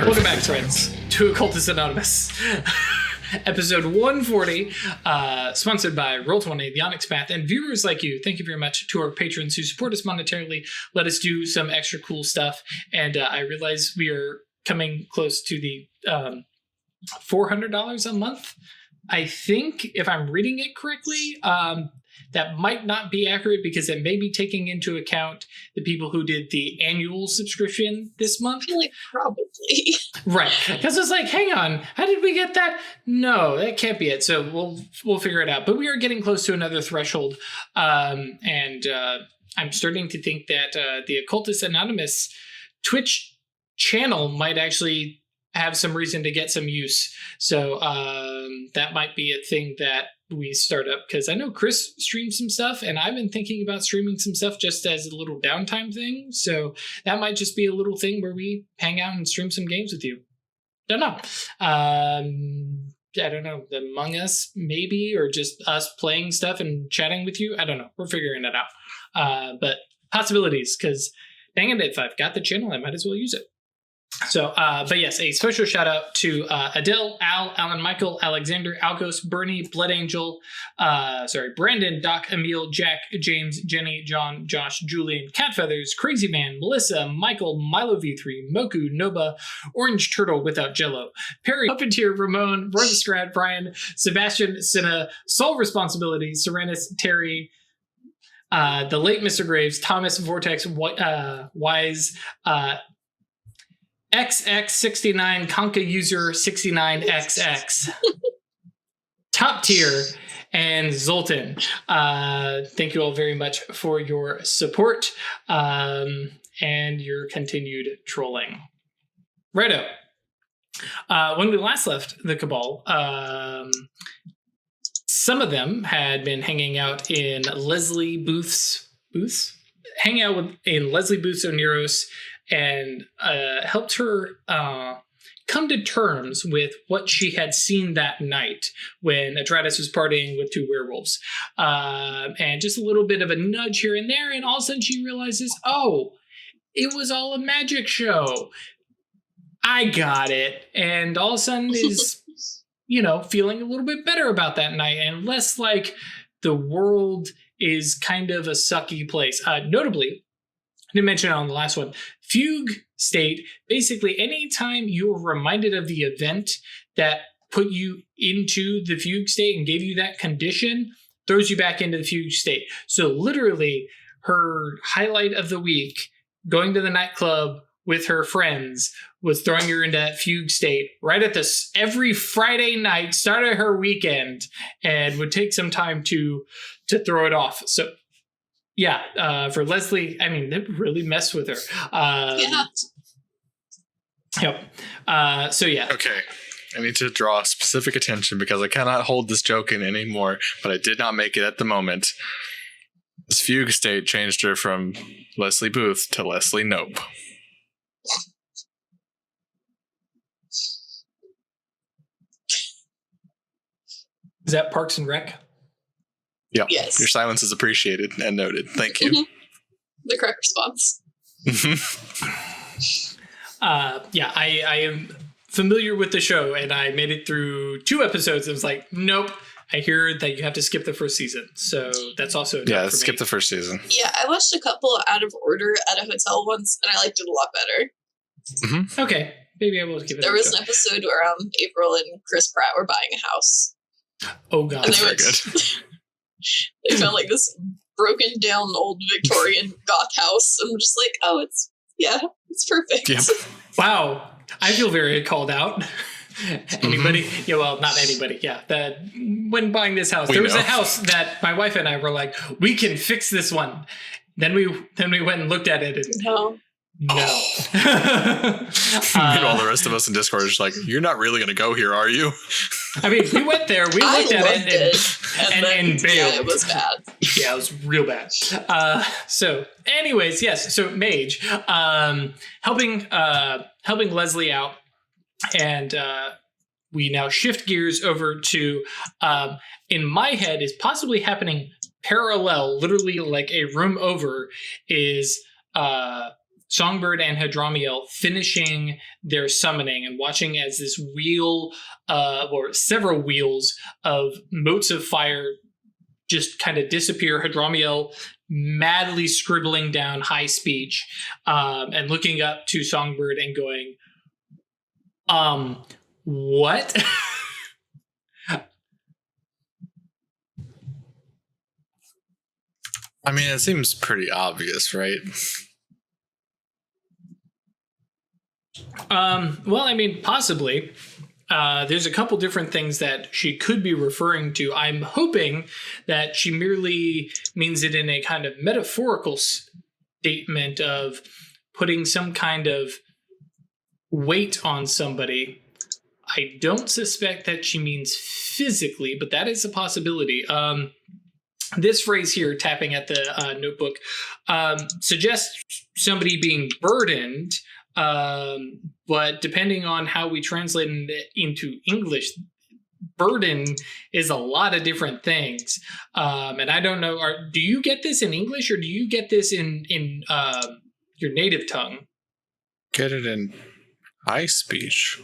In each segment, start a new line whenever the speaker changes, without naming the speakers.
Welcome back, friends, to Occultists Anonymous. Episode 140, sponsored by Roll20, The Onyx Path, and viewers like you. Thank you very much to our patrons who support us monetarily, let us do some extra cool stuff, and I realize we are coming close to the $400 a month. I think, if I'm reading it correctly, that might not be accurate because it may be taking into account the people who did the annual subscription this month.
I feel like probably.
Right. Because it's like, hang on, how did we get that? No, that can't be it. So we'll figure it out. But we are getting close to another threshold. And I'm starting to think that the Occultists Anonymous Twitch channel might actually have some reason to get some use. So that might be a thing that we start up, because I know Chris streams some stuff, and I've been thinking about streaming some stuff just as a little downtime thing. So that might just be a little thing where we hang out and stream some games with you. Don't know. I don't know. Among Us, maybe, or just us playing stuff and chatting with you. I don't know. We're figuring it out. But possibilities, because dang it, if I've got the channel, I might as well use it. So, but yes, a special shout out to Adele, Al, Alan, Michael, Alexander, Algos, Bernie, Blood Angel, Brandon, Doc, Emil, Jack, James, Jenny, John, Josh, Julian, Cat Feathers, Crazy Man, Melissa, Michael, Milo V3, Moku, Noba, Orange Turtle Without Jello, Perry, Puppeteer, Ramon, Roystrad, Brian, Sebastian, Cinna, Soul Responsibility, Serenus, Terry, the late Mr. Graves, Thomas, Vortex, Wise, XX69 Conca user 69XX top tier, and Zoltan. Thank you all very much for your support and your continued trolling. Righto. When we last left the Cabal, some of them had been hanging out in Leslie Booth's booths, in Leslie Booth's Oneros, and helped her come to terms with what she had seen that night when Atratus was partying with two werewolves. And just a little bit of a nudge here and there, and all of a sudden she realizes, oh, it was all a magic show. I got it. And all of a sudden is, feeling a little bit better about that night, and less like the world is kind of a sucky place. Notably, I didn't mention it on the last one, Fugue State, basically anytime you're reminded of the event that put you into the Fugue State and gave you that condition, throws you back into the Fugue State. So literally her highlight of the week, going to the nightclub with her friends, was throwing her into that Fugue State right at this every Friday night, start of her weekend, and would take some time to throw it off. So yeah, for Leslie, I mean, it really messed with her.
Yeah.
Yep. So yeah.
Okay. I need to draw specific attention because I cannot hold this joke in anymore, but I did not make it at the moment. This Fugue State changed her from Leslie Booth to Leslie Nope.
Is that Parks and Rec?
Yep.
Yes.
Your silence is appreciated and noted. Thank you.
The correct response.
Yeah, I am familiar with the show, and I made it through 2 episodes. And was like, nope. I hear that you have to skip the first season, so that's also
yeah. Skip the first season.
Yeah, I watched a couple out of order at a hotel once, and I liked it a lot better.
Mm-hmm.
Okay, maybe I will give it.
There was an episode where April and Chris Pratt were buying a house.
Oh god,
and
that's very good.
They found like this broken down old Victorian goth house, and I'm just like, oh, it's perfect.
Yep.
Wow, I feel very called out. Anybody? Yeah, well, not anybody. Yeah, that when buying this house, there was a house that my wife and I were like, we can fix this one. Then we went and looked at it, and no.
Meanwhile, the rest of us in Discord are just like, you're not really going to go here, are you?
I mean, we went there, we looked at it, and bailed.
Yeah, it was bad.
Yeah, it was real bad. So, anyways, yes. So, Mage, helping Leslie out, and we now shift gears over to, in my head, is possibly happening parallel, literally like a room over, is Songbird and Hadramiel finishing their summoning and watching as this wheel, or several wheels of motes of fire just kind of disappear. Hadramiel madly scribbling down high speech, and looking up to Songbird and going, what?
I mean, it seems pretty obvious, right?
Well, I mean, possibly. There's a couple different things that she could be referring to. I'm hoping that she merely means it in a kind of metaphorical statement of putting some kind of weight on somebody. I don't suspect that she means physically, but that is a possibility. This phrase here, tapping at the notebook, suggests somebody being burdened, but depending on how we translate it into English, burden is a lot of different things. And I don't know, do you get this in English or do you get this in your native tongue?
Get it in high speech.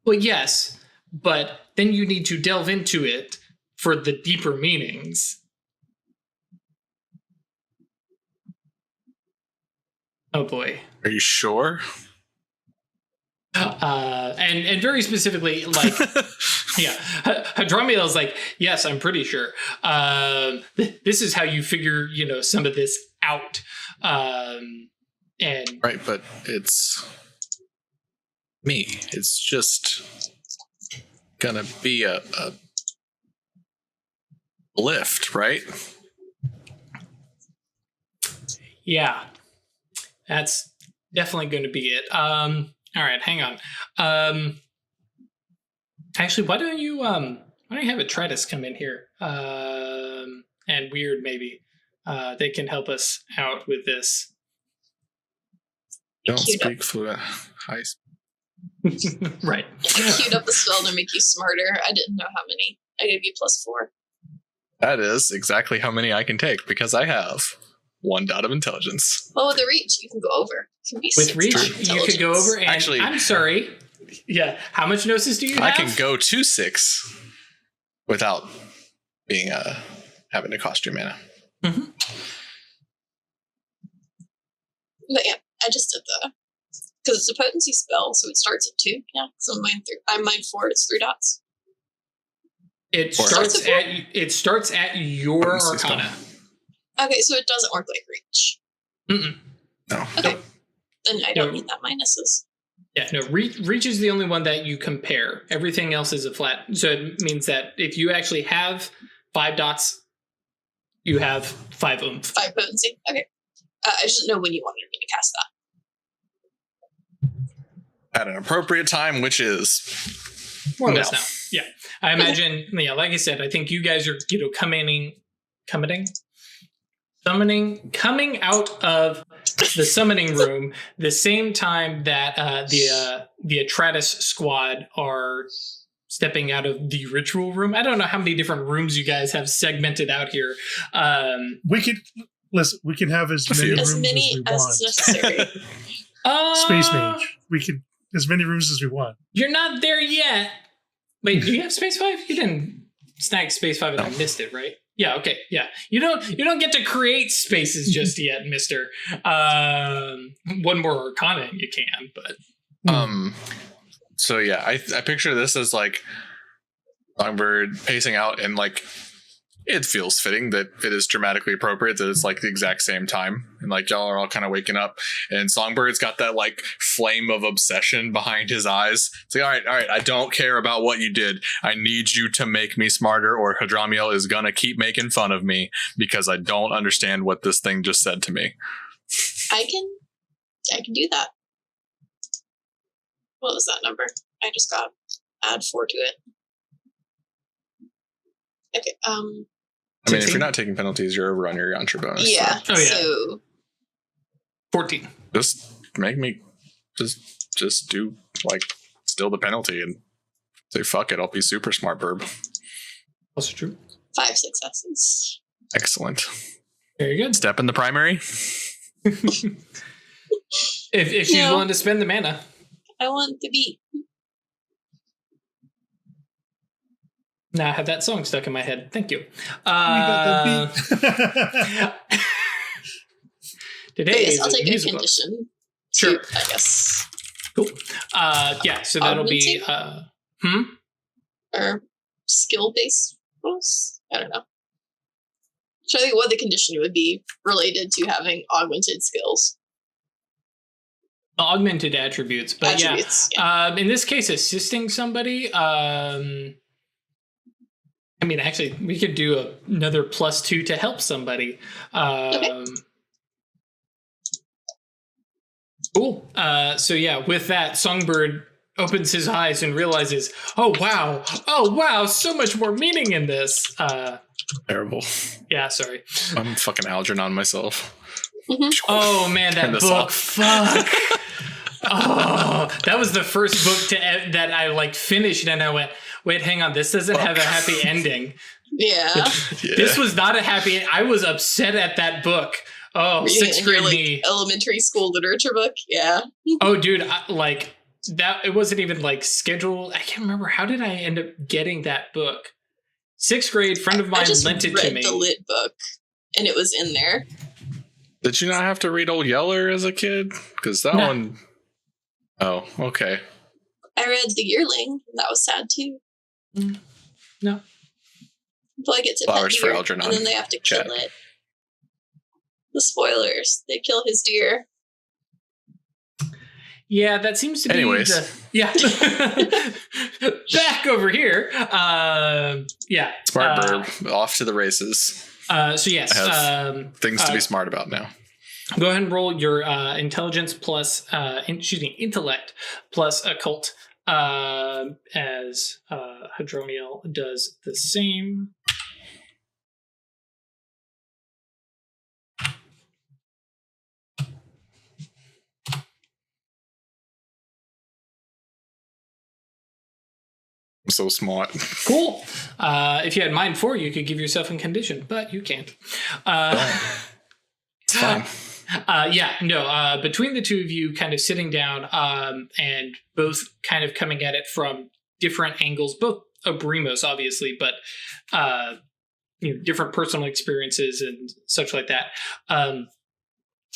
Well, yes, but then you need to delve into it for the deeper meanings. Oh boy.
Are you sure?
And very specifically, like, yeah, Hadramiel is like, yes, I'm pretty sure. This is how you figure, some of this out. And
right, but it's me. It's just gonna be a lift, right?
Yeah, that's definitely going to be it. All right, hang on. Actually, why don't you have Atratus come in here? And Wyrd, maybe. They can help us out with this.
Don't speak fluent.
Right.
I queued up the spell to make you smarter. I didn't know how many. I gave you +4.
That is exactly how many I can take because I have 1 dot of intelligence.
Well, with the reach, you can go over. Can be
with reach, you could go over. And
actually,
I'm sorry. Yeah. How much gnosis do you have?
I can go to 6 without being having to cost you mana.
Mm-hmm.
But yeah, I just did because it's a potency spell, so it starts at 2. Yeah, so I'm mine 4. It's 3 dots.
It starts at your Arcana.
Okay, so it doesn't work like reach.
Mm-mm.
No.
Okay, then I don't need that minuses.
Yeah, no. Reach is the only one that you compare. Everything else is a flat. So it means that if you actually have 5 dots, you have 5 oomph.
5 potency. Okay. I just didn't know when you wanted me to cast that.
At an appropriate time, which is
more or less now. Yeah, I imagine. Yeah, like I said, I think you guys are coming out of the summoning room the same time that the Atratus squad are stepping out of the ritual room. I don't know how many different rooms you guys have segmented out here.
We can have as many rooms as we want.
Necessary.
Space Mage. We could as many rooms as we want.
You're not there yet. Wait, do you have Space 5? You didn't snag Space 5 and I missed it, right? Yeah, okay, yeah. You don't get to create spaces just yet, mister. One more Arcana you can, but...
So yeah, I picture this as like Songbird pacing out, and like it feels fitting that it is dramatically appropriate that it's like the exact same time, and like y'all are all kind of waking up, and Songbird's got that like flame of obsession behind his eyes. It's like, all right, I don't care about what you did. I need you to make me smarter, or Hadramiel is gonna keep making fun of me because I don't understand what this thing just said to me.
I can do that. What was that number? I just got add 4 to it. Okay.
I mean, if you're not taking penalties, you're over on your Yantra bonus.
Yeah.
So.
Oh, yeah.
So
14.
Just make me just do like still the penalty and say fuck it. I'll be super smart, Burb.
Also true.
5 successes.
Excellent.
Very good.
Step in the primary.
If she's willing to spend the mana.
I want the beat.
Now I have that song stuck in my head. Thank you. Today
yes, I'll take a condition.
Sure.
I guess.
Cool. Yeah, so that'll be
or skill-based rules? I don't know. So I think what the condition would be related to having augmented skills.
Augmented attributes, but
yeah.
In this case, assisting somebody. I mean, actually, we could do another +2 to help somebody. Okay. Cool. So yeah, with that, Songbird opens his eyes and realizes, oh wow, so much more meaning in this.
Terrible.
Yeah, sorry.
I'm fucking Algernon myself.
Oh man, that book. Fuck. Oh, that was the first book that I like finished, and I went, wait, hang on, this doesn't have a happy ending.
Yeah.
This was not a happy. I was upset at that book. Oh,
reading
6th grade me.
Elementary school literature book. Yeah.
Oh, dude, that. It wasn't even like scheduled. I can't remember. How did I end up getting that book? 6th grade, friend of mine lent it to me.
I just read the lit book, and it was in there.
Did you not have to read Old Yeller as a kid? Because that one. Oh, okay.
I read The Yearling. And that was sad too.
No.
Until I get to
Flowers for
deer,
Algernon.
and then they have to kill it. The spoilers. They kill his deer.
Yeah, that seems to be back over here. Yeah.
Smart burb. Off to the races.
So yes.
I have things to be smart about now.
Go ahead and roll your intelligence plus, intellect plus occult as Hadroniel does the same.
I'm so smart.
Cool. If you had mind 4, you could give yourself a condition, but you can't.
It's fine.
Between the two of you kind of sitting down and both kind of coming at it from different angles, both Abrimos, obviously, but different personal experiences and such like that.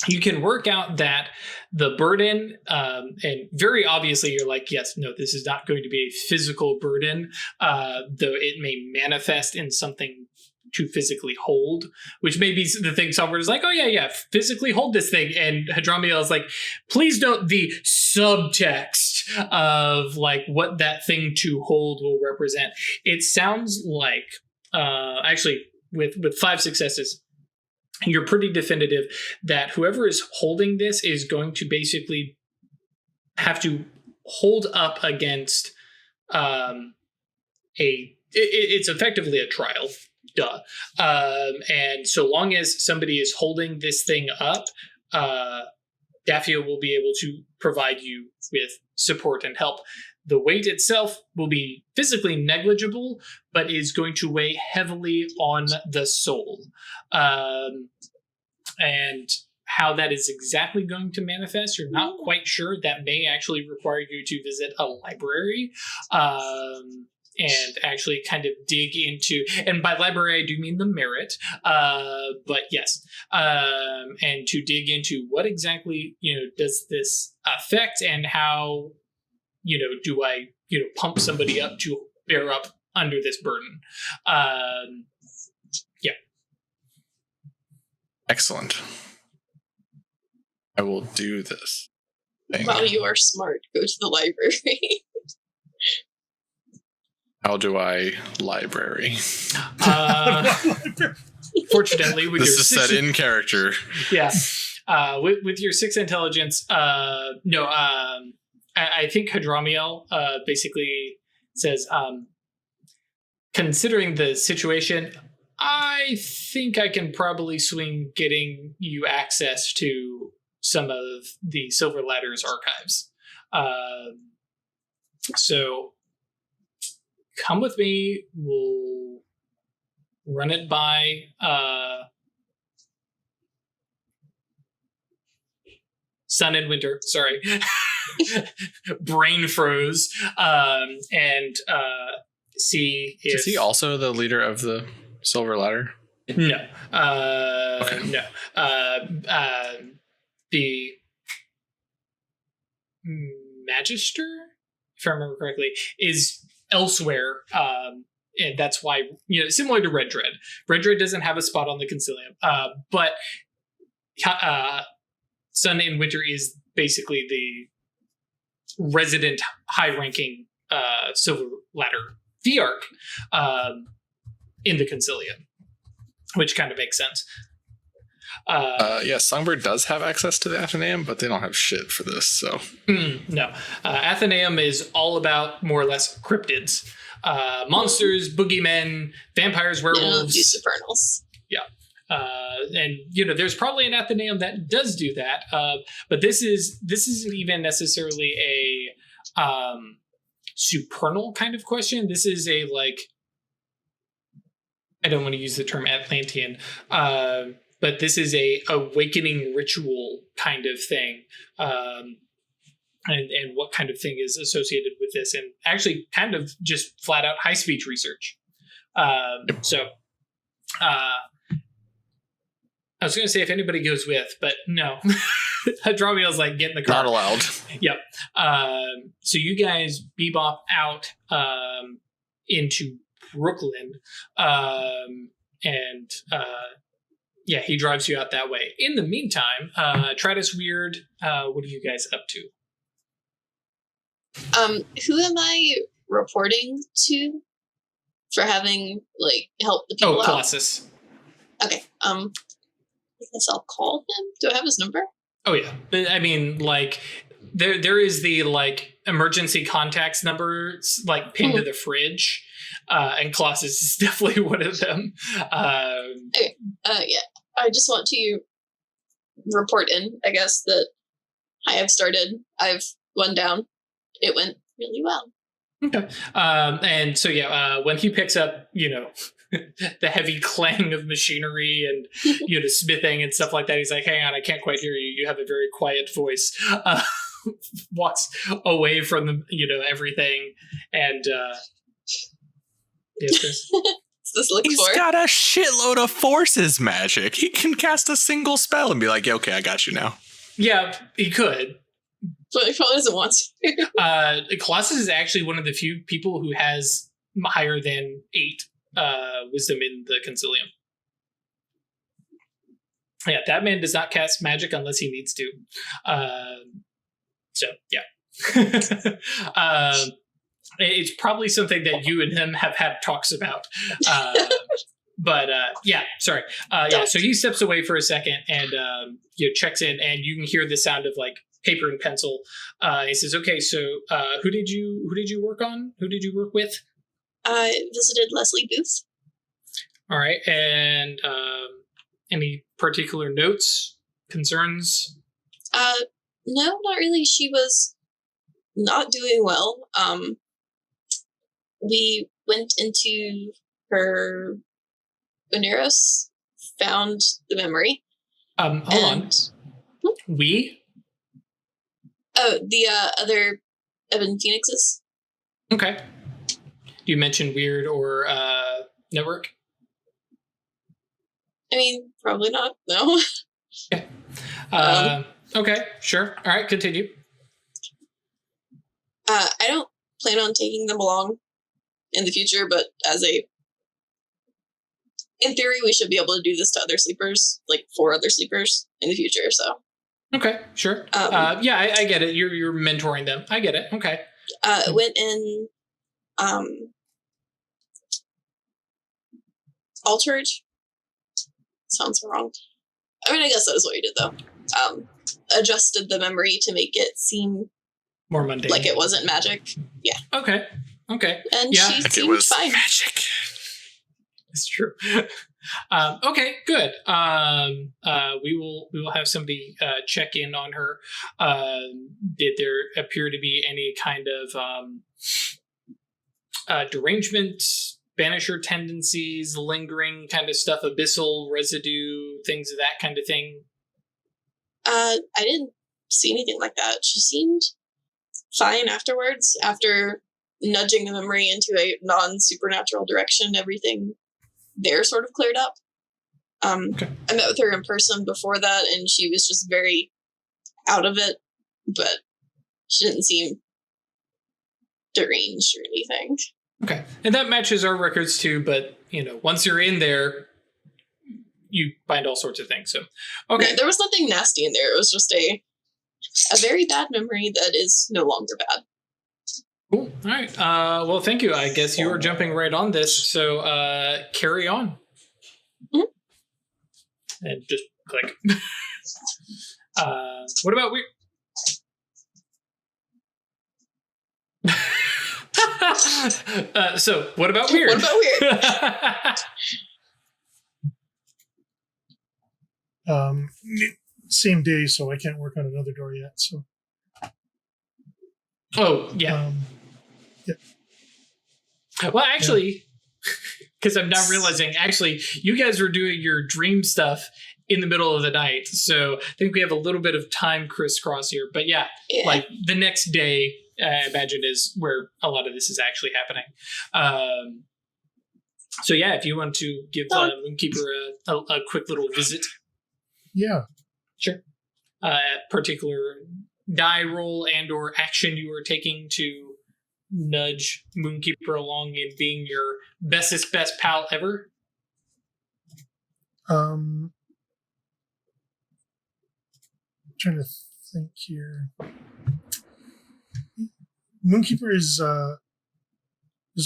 You can work out that the burden, and very obviously you're like, yes, no, this is not going to be a physical burden, though it may manifest in something to physically hold, which may be the thing Songbird is like, oh yeah, physically hold this thing. And Hadroniel is like, please don't, the subtext of like what that thing to hold will represent. It sounds like, actually with 5 successes, you're pretty definitive that whoever is holding this is going to basically have to hold up against it's effectively a trial. Duh. And so long as somebody is holding this thing up, Daffia will be able to provide you with support and help. The weight itself will be physically negligible, but is going to weigh heavily on the soul. And how that is exactly going to manifest, you're not quite sure. That may actually require you to visit a library. And actually kind of dig into, and by library I do mean the merit, but yes, and to dig into what exactly does this affect, and how do I pump somebody up to bear up under this burden. Yeah.
Excellent. I will do this thing.
Wow, you are smart. Go to the library.
How do I library?
Fortunately, with
this
your
is set in character.
Yeah, with your 6 intelligence, I think Hadroniel basically says, considering the situation, I think I can probably swing getting you access to some of the Silver Ladder's archives. So come with me. We'll run it Sun and Winter, sorry. Brain froze. And see if...
Is he also the leader of the Silver Ladder?
No.
Okay.
No. The Magister, if I remember correctly, is elsewhere. And that's why, similar to Red Dread. Red Dread doesn't have a spot on the Concilium. But Sun and Winter is basically the resident high-ranking Silver Ladder Thearch in the Concilium, which kind of makes sense.
Yeah, Songbird does have access to the Athenaeum, but they don't have shit for this, so...
No. Athenaeum is all about, more or less, cryptids. Monsters, boogeymen, vampires, werewolves.
Do supernals.
Yeah. And, there's probably an Athenaeum that does do that. But this isn't even necessarily a supernal kind of question. This is a, I don't want to use the term Atlantean, but this is a awakening ritual kind of thing. And what kind of thing is associated with this, and actually kind of just flat out high speech research. So I was going to say if anybody goes with, but no. Hadromiel's like, get in the car.
Not allowed.
Yep. So you guys bebop out into Brooklyn, and he drives you out that way. In the meantime, Atratus, Wyrd, what are you guys up to?
Who am I reporting to for having helped the people out?
Colossus.
Okay. I guess I'll call him. Do I have his number?
Oh yeah. I mean, there is the emergency contacts numbers pinned to the fridge, and Colossus is definitely one of them.
Okay. Yeah. I just want to report in, I guess, that I've one down. It went really well.
Okay. And so, when he picks up, the heavy clang of machinery and, smithing and stuff like that, he's like, hang on, I can't quite hear you. You have a very quiet voice. Walks away from the, everything. And, yes, Chris?
What's this look
He's
for?
got a shitload of forces magic. He can cast a single spell and be like, yeah, okay, I got you now.
Yeah, he could.
But he probably doesn't want to.
Colossus is actually one of the few people who has higher than 8 wisdom in the Concilium. Yeah, that man does not cast magic unless he needs to. So, yeah. It's probably something that you and him have had talks about. But, sorry. So he steps away for a second and checks in, and you can hear the sound of, paper and pencil. He says, okay, so who did you work on? Who did you work with?
I visited Leslie Booth.
All right. And any particular notes, concerns?
No, not really. She was not doing well. We went into her Veneros, found the memory.
Hold on. We?
Oh, the other Ebon Phoenixes.
Okay. Do you mention Wyrd or Network?
I mean, probably not. No.
Okay. Okay, sure. All right, continue.
I don't plan on taking them along in the future, but in theory, we should be able to do this to other sleepers, 4 other sleepers in the future, so.
Okay, sure. I get it. You're mentoring them. I get it. Okay.
Went in, altered. Sounds wrong. I mean, I guess that is what you did, though. Adjusted the memory to make it seem
more mundane,
like it wasn't magic. Yeah.
Okay.
And she seemed
it was
fine.
Magic.
It's true. Okay, good. We will have somebody check in on her. Did there appear to be any kind of derangement, banisher tendencies, lingering kind of stuff, abyssal residue, things of that kind of thing?
I didn't see anything like that. She seemed fine afterwards. After nudging the memory into a non-supernatural direction, everything there sort of cleared up.
Okay.
I met with her in person before that, and she was just very out of it, but she didn't seem deranged or anything.
Okay. And that matches our records too, but, once you're in there, you find all sorts of things. So, okay.
Yeah, there was nothing nasty in there. It was just a very bad memory that is no longer bad.
Cool. All right. Well, thank you. I guess you were jumping right on this. So carry on.
Mm-hmm.
And just click. What about Wyrd? So what about Wyrd?
What about Wyrd?
Same day, so I can't work on another door yet. So.
Oh yeah.
Yeah.
Well, actually, because I'm now realizing, you guys were doing your dream stuff in the middle of the night, so I think we have a little bit of time crisscross here. But yeah, like the next day, I imagine, is where a lot of this is actually happening. So yeah, if you want to give Moonkeeper a quick little visit.
Yeah.
Sure. Particular die roll and or action you are taking to nudge Moonkeeper along in being your bestest best pal ever?
I'm trying to think here. Moonkeeper has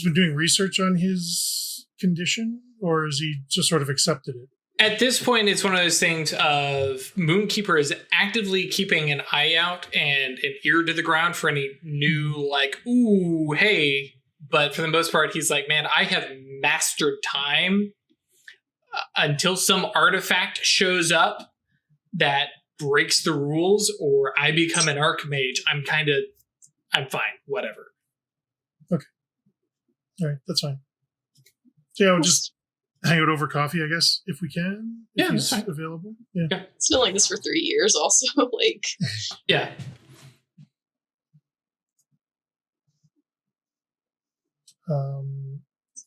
been doing research on his condition, or has he just sort of accepted it?
At this point, it's one of those things of Moonkeeper is actively keeping an eye out and an ear to the ground for any new, like, ooh, hey. But for the most part, he's like, man, I have mastered time until some artifact shows up that breaks the rules or I become an archmage. I'm fine, whatever.
Okay. All right, that's fine. So yeah, I'll just hang out over coffee, I guess, if we can. If he's available. Yeah.
It's been like this for 3 years also. Like,
yeah.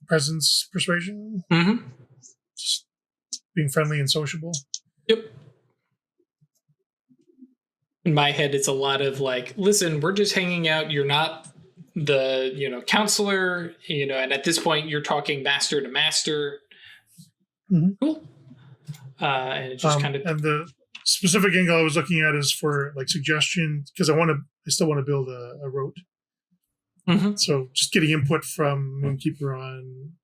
Presence persuasion.
Mm-hmm.
Just being friendly and sociable.
Yep. In my head, it's a lot of like, listen, we're just hanging out. You're not the, counselor, and at this point you're talking master to master.
Mm-hmm.
Cool. And it just kind of.
And the specific angle I was looking at is for like suggestions, because I still want to build a rote.
Mm-hmm.
So just getting input from Moonkeeper on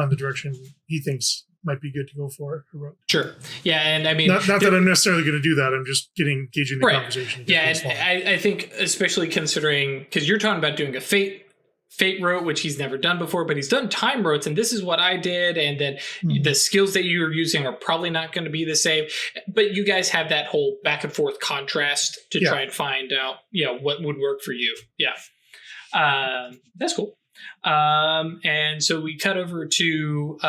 the direction he thinks might be good to go for a rote.
Sure. Yeah, and I mean,
not that I'm necessarily going to do that. I'm just gauging the conversation.
Yeah, and I think especially considering, because you're talking about doing a fate rote, which he's never done before, but he's done time rotes, and this is what I did, and then the skills that you're using are probably not going to be the same. But you guys have that whole back and forth contrast to try and find out, what would work for you. Yeah. That's cool. And so we cut over to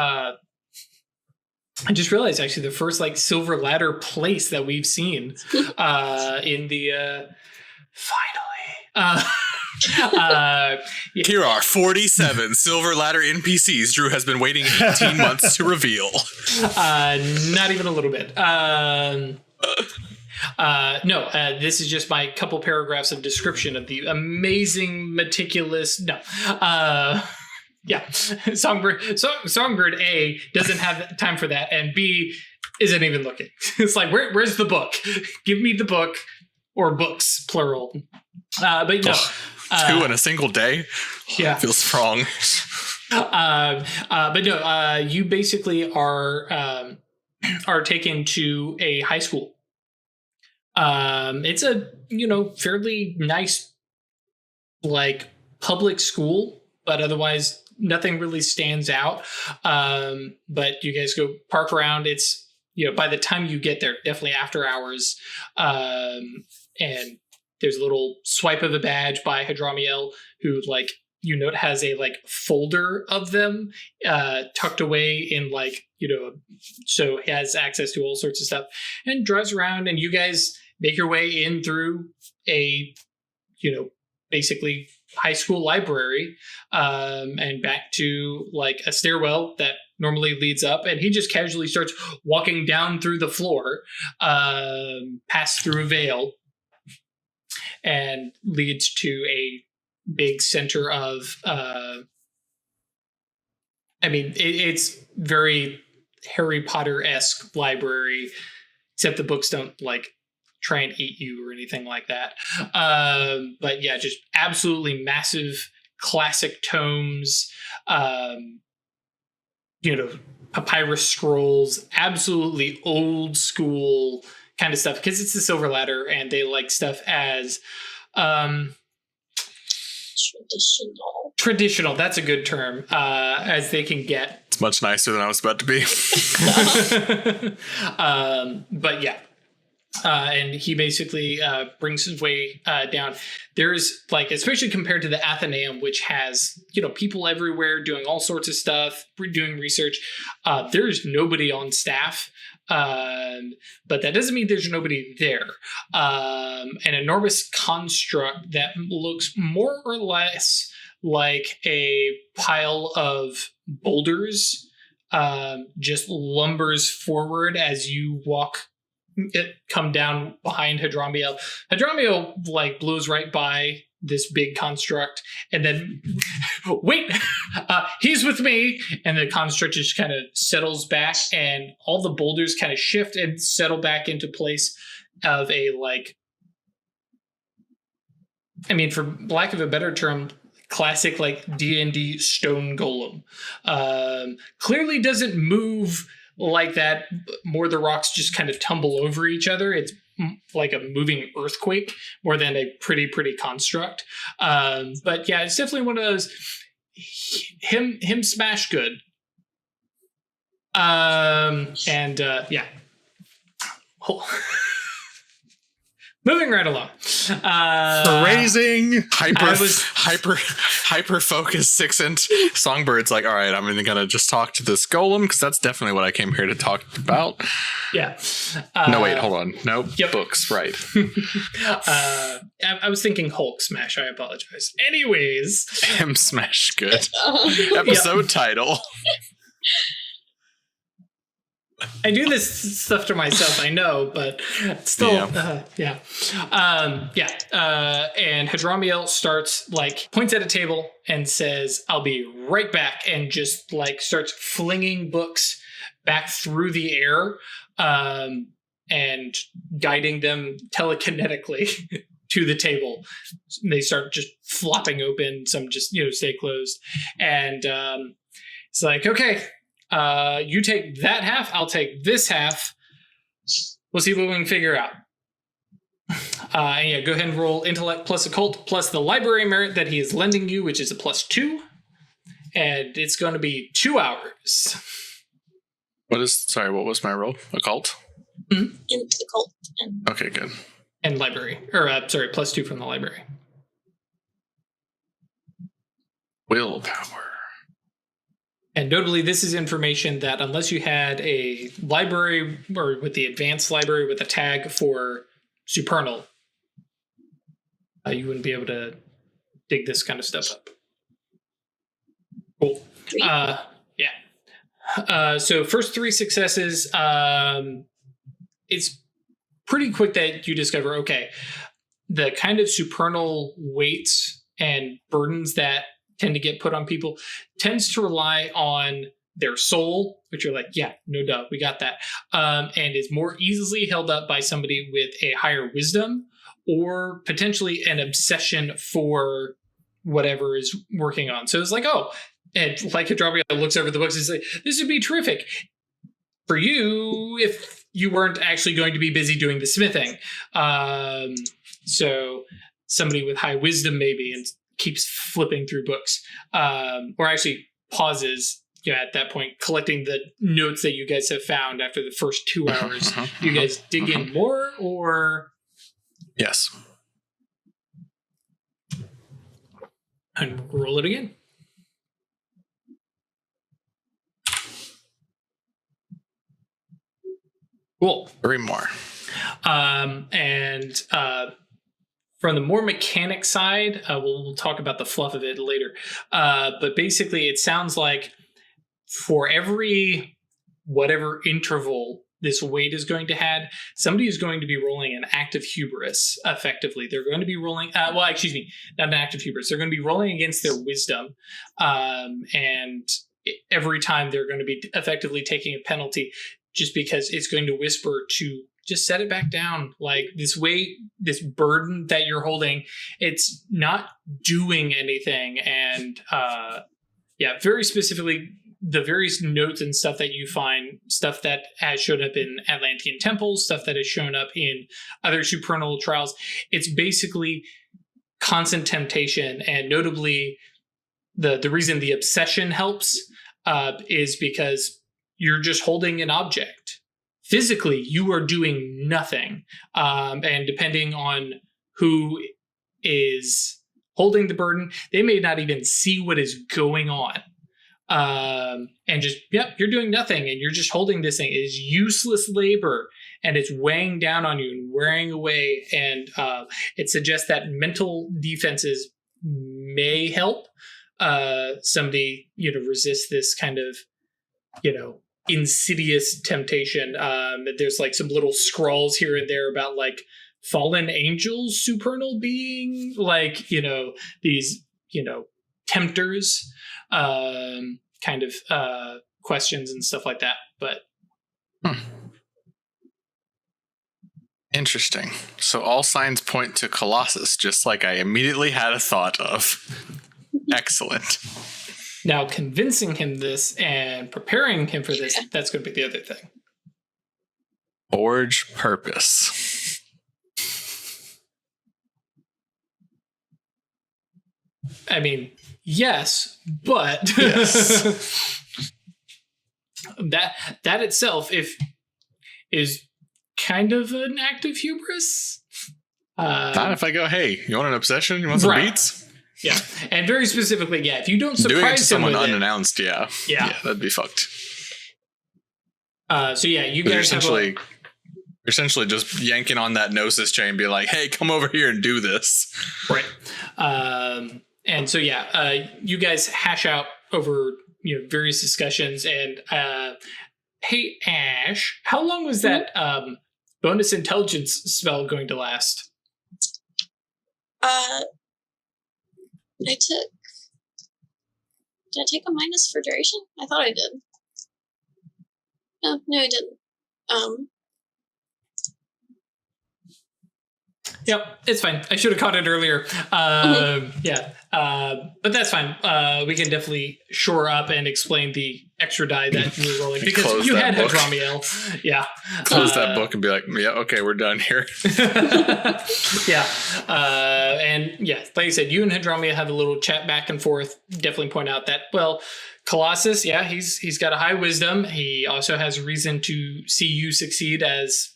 I just realized actually the first like silver ladder place that we've seen in the finally.
Here are 47 silver ladder NPCs Drew has been waiting 18 months to reveal.
Not even a little bit. No, this is just my couple paragraphs of description of the amazing, meticulous. No. Yeah. Songbird A doesn't have time for that, and B isn't even looking. It's like, where's the book? Give me the book, or books, plural. But no.
2 in a single day?
Yeah.
Feels strong.
But no, you basically are taken to a high school. It's a, fairly nice, like, public school, but otherwise nothing really stands out. But you guys go park around. It's, by the time you get there, definitely after hours. And there's a little swipe of a badge by Hadramiel, who, like, has a, like, folder of them tucked away in, like, so he has access to all sorts of stuff, and drives around, and you guys make your way in through a, basically high school library, and back to like a stairwell that normally leads up, and he just casually starts walking down through the floor, past through a veil, and leads to a big center of it's very Harry Potter-esque library, except the books don't like try and eat you or anything like that. But yeah, just absolutely massive classic tomes, papyrus scrolls, absolutely old school kind of stuff, because it's the Silver Ladder and they like stuff as traditional. That's a good term, as they can get.
It's much nicer than I was about to be.
But yeah. And he basically brings his way down. There's like, especially compared to the Athenaeum, which has, people everywhere doing all sorts of stuff, doing research. There's nobody on staff. But that doesn't mean there's nobody there. An enormous construct that looks more or less like a pile of boulders just lumbers forward as you come down behind Hadramiel. Hadramiel like blows right by this big construct and then wait, he's with me, and the construct just kind of settles back and all the boulders kind of shift and settle back into place of a for lack of a better term, classic like D&D stone golem. Clearly doesn't move like that. More the rocks just kind of tumble over each other. It's like a moving earthquake more than a pretty construct. But yeah, it's definitely one of those him smash good. Yeah. Moving right along.
Phrasing, hyper focused 6-inch. Songbird's like, all right, I'm gonna just talk to this golem because that's definitely what I came here to talk about.
Yeah.
No, wait, hold on. Nope.
Yep.
Books, right.
I was thinking Hulk smash. I apologize. Anyways.
M smash good. Episode title.
I do this stuff to myself, I know, but still, yeah. And Hadramiel starts, points at a table and says, I'll be right back, and just, starts flinging books back through the air, and guiding them telekinetically to the table. They start just flopping open, some just, stay closed. And it's like, okay, you take that half, I'll take this half. We'll see what we can figure out. Go ahead and roll intellect plus occult plus the library merit that he is lending you, which is a +2. And it's going to be 2 hours.
What was my roll? Occult?
Mm-hmm. Occult.
Okay, good.
And library. +2 from the library.
Willpower.
And notably, this is information that unless you had a library or with the advanced library with a tag for supernal, you wouldn't be able to dig this kind of stuff up. Cool. So first 3 successes, it's pretty quick that you discover, okay, the kind of supernal weights and burdens that tend to get put on people tends to rely on their soul, which you're like, yeah, no doubt, we got that, and is more easily held up by somebody with a higher wisdom or potentially an obsession for whatever is working on. So it's like, oh, and like Hadramiel looks over the books and says, this would be terrific for you if you weren't actually going to be busy doing the smithing. So somebody with high wisdom maybe, and keeps flipping through books, or actually pauses at that point, collecting the notes that you guys have found after the first 2 hours. You guys dig in more, or?
Yes.
And roll it again. Cool.
3 more.
And from the more mechanic side, we'll talk about the fluff of it later. But basically, it sounds like for every whatever interval this weight is going to have, somebody is going to be rolling an act of hubris, effectively. They're going to be rolling, not an act of hubris. They're going to be rolling against their wisdom. And every time they're going to be effectively taking a penalty just because it's going to whisper to just set it back down. Like this weight, this burden that you're holding, it's not doing anything. And very specifically, the various notes and stuff that you find, stuff that has shown up in Atlantean temples, stuff that has shown up in other supernal trials, it's basically constant temptation. And notably, the reason the obsession helps is because you're just holding an object. Physically, you are doing nothing. And depending on who is holding the burden, they may not even see what is going on. And just, you're doing nothing and you're just holding this thing. It is useless labor and it's weighing down on you and wearing away. And it suggests that mental defenses may help somebody, resist this kind of, insidious temptation. There's like some little scrawls here and there about like fallen angels, supernal being, like, these, tempters, kind of questions and stuff like that. But
interesting. So all signs point to Colossus, just like I immediately had a thought of. Excellent.
Now convincing him this and preparing him for this, that's going to be the other thing.
Forge purpose.
I mean, yes, but
Yes.
that itself is kind of an act of hubris.
Not if I go, hey, you want an obsession? You want some beats?
Yeah, and very specifically, if you don't surprise
doing it to someone
with
unannounced, yeah, that'd be fucked.
You
You're
guys
essentially just yanking on that gnosis chain, be like, hey, come over here and do this.
Right. And so, you guys hash out over, various discussions. And, hey, Ash, how long was that bonus intelligence spell going to last?
Did I take a minus for duration? I thought I did. No, I didn't.
Yep, it's fine. I should have caught it earlier. But that's fine. We can definitely shore up and explain the extra die that you were rolling because you had Hadramiel. Yeah.
Close that book and be like, okay, we're done here.
Like I said, you and Hadramiel have a little chat back and forth. Definitely point out that, Colossus, he's got a high wisdom. He also has reason to see you succeed as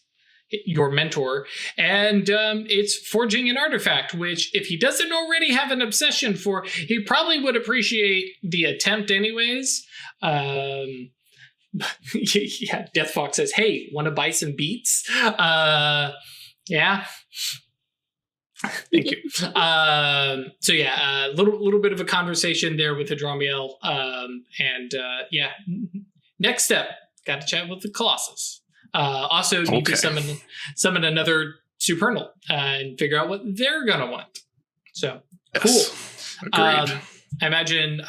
your mentor, and it's forging an artifact, which if he doesn't already have an obsession for, he probably would appreciate the attempt anyways. Death Fox says, hey, want to buy some beats? Thank you. A little bit of a conversation there with Hadramiel, next step, got to chat with the Colossus. Also need to summon another supernal and figure out what they're gonna want. So cool.
Agreed.
I imagine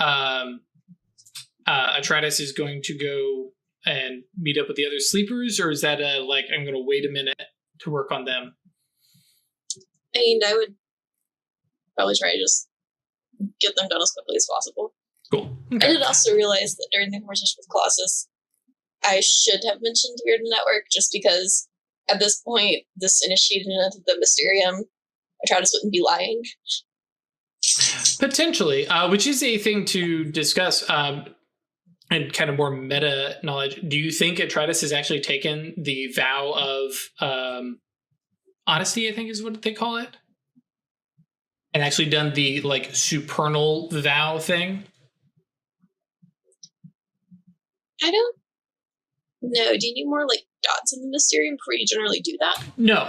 Atratus is going to go and meet up with the other sleepers, or is that I'm gonna wait a minute to work on them?
I mean, I would probably try to just get them done as quickly as possible.
Cool.
Okay. I did also realize that during the conversation with Colossus, I should have mentioned Wyrd Network just because at this point, this initiated into the Mysterium. Atratus wouldn't be lying.
Potentially, which is a thing to discuss and kind of more meta knowledge. Do you think Atratus has actually taken the vow of honesty, I think is what they call it, and actually done the supernal vow thing?
I don't No, do you need more like dots in the Mysterium before you generally do that?
No,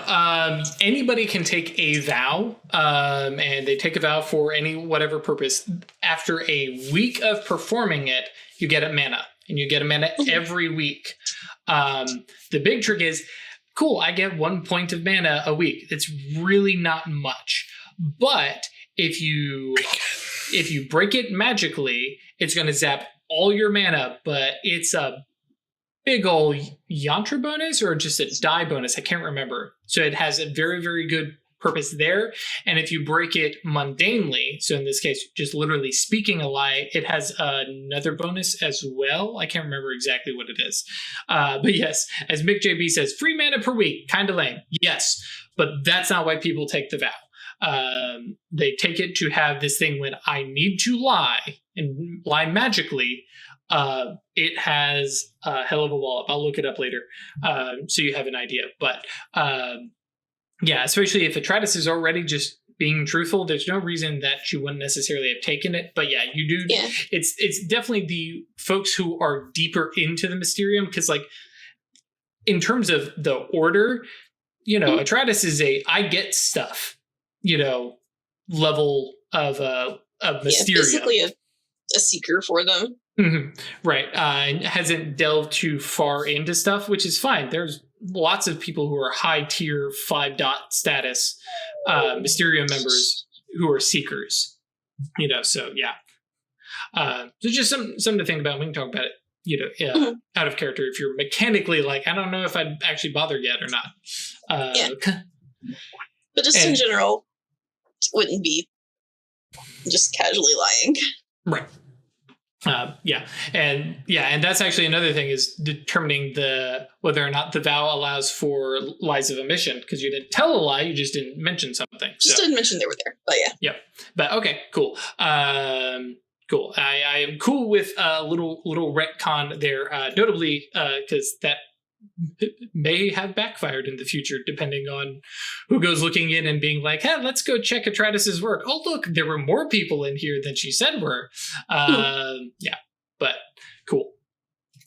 anybody can take a vow, and they take a vow for any whatever purpose. After a week of performing it, you get a mana, and you get a mana every week. The big trick is, cool, I get 1 point of mana a week. It's really not much, but if you break it magically, it's going to zap all your mana, but it's a big old yantra bonus or just a die bonus. I can't remember. So it has a very, very good purpose there. And if you break it mundanely, so in this case, just literally speaking a lie, it has another bonus as well. I can't remember exactly what it is. But yes, as Mick JB says, free mana per week, kind of lame. Yes, but that's not why people take the vow. They take it to have this thing when I need to lie and lie magically. It has a hell of a wallop. I'll look it up later, so you have an idea. But yeah, especially if Atratus is already just being truthful, there's no reason that she wouldn't necessarily have taken it. But yeah, you do.
Yeah.
It's definitely the folks who are deeper into the Mysterium, because like in terms of the order, Atratus is I get stuff, level of Mysterium.
Basically a seeker for them.
Mm-hmm. Right. Hasn't delved too far into stuff, which is fine. There's lots of people who are high tier 5-dot status Mysterium members who are seekers. So yeah. So just something to think about. We can talk about it, out of character if you're mechanically like, I don't know if I'd actually bother yet or not.
But just in general, wouldn't be just casually lying.
Right. And that's actually another thing, is determining whether or not the vow allows for lies of omission, because you didn't tell a lie, you just didn't mention something.
Just didn't mention they were there, but yeah.
Yep. But okay, cool. Cool. I am cool with a little retcon there, notably because that may have backfired in the future, depending on who goes looking in and being like, hey, let's go check Atratus's work. Oh, look, there were more people in here than she said were. Yeah, but cool.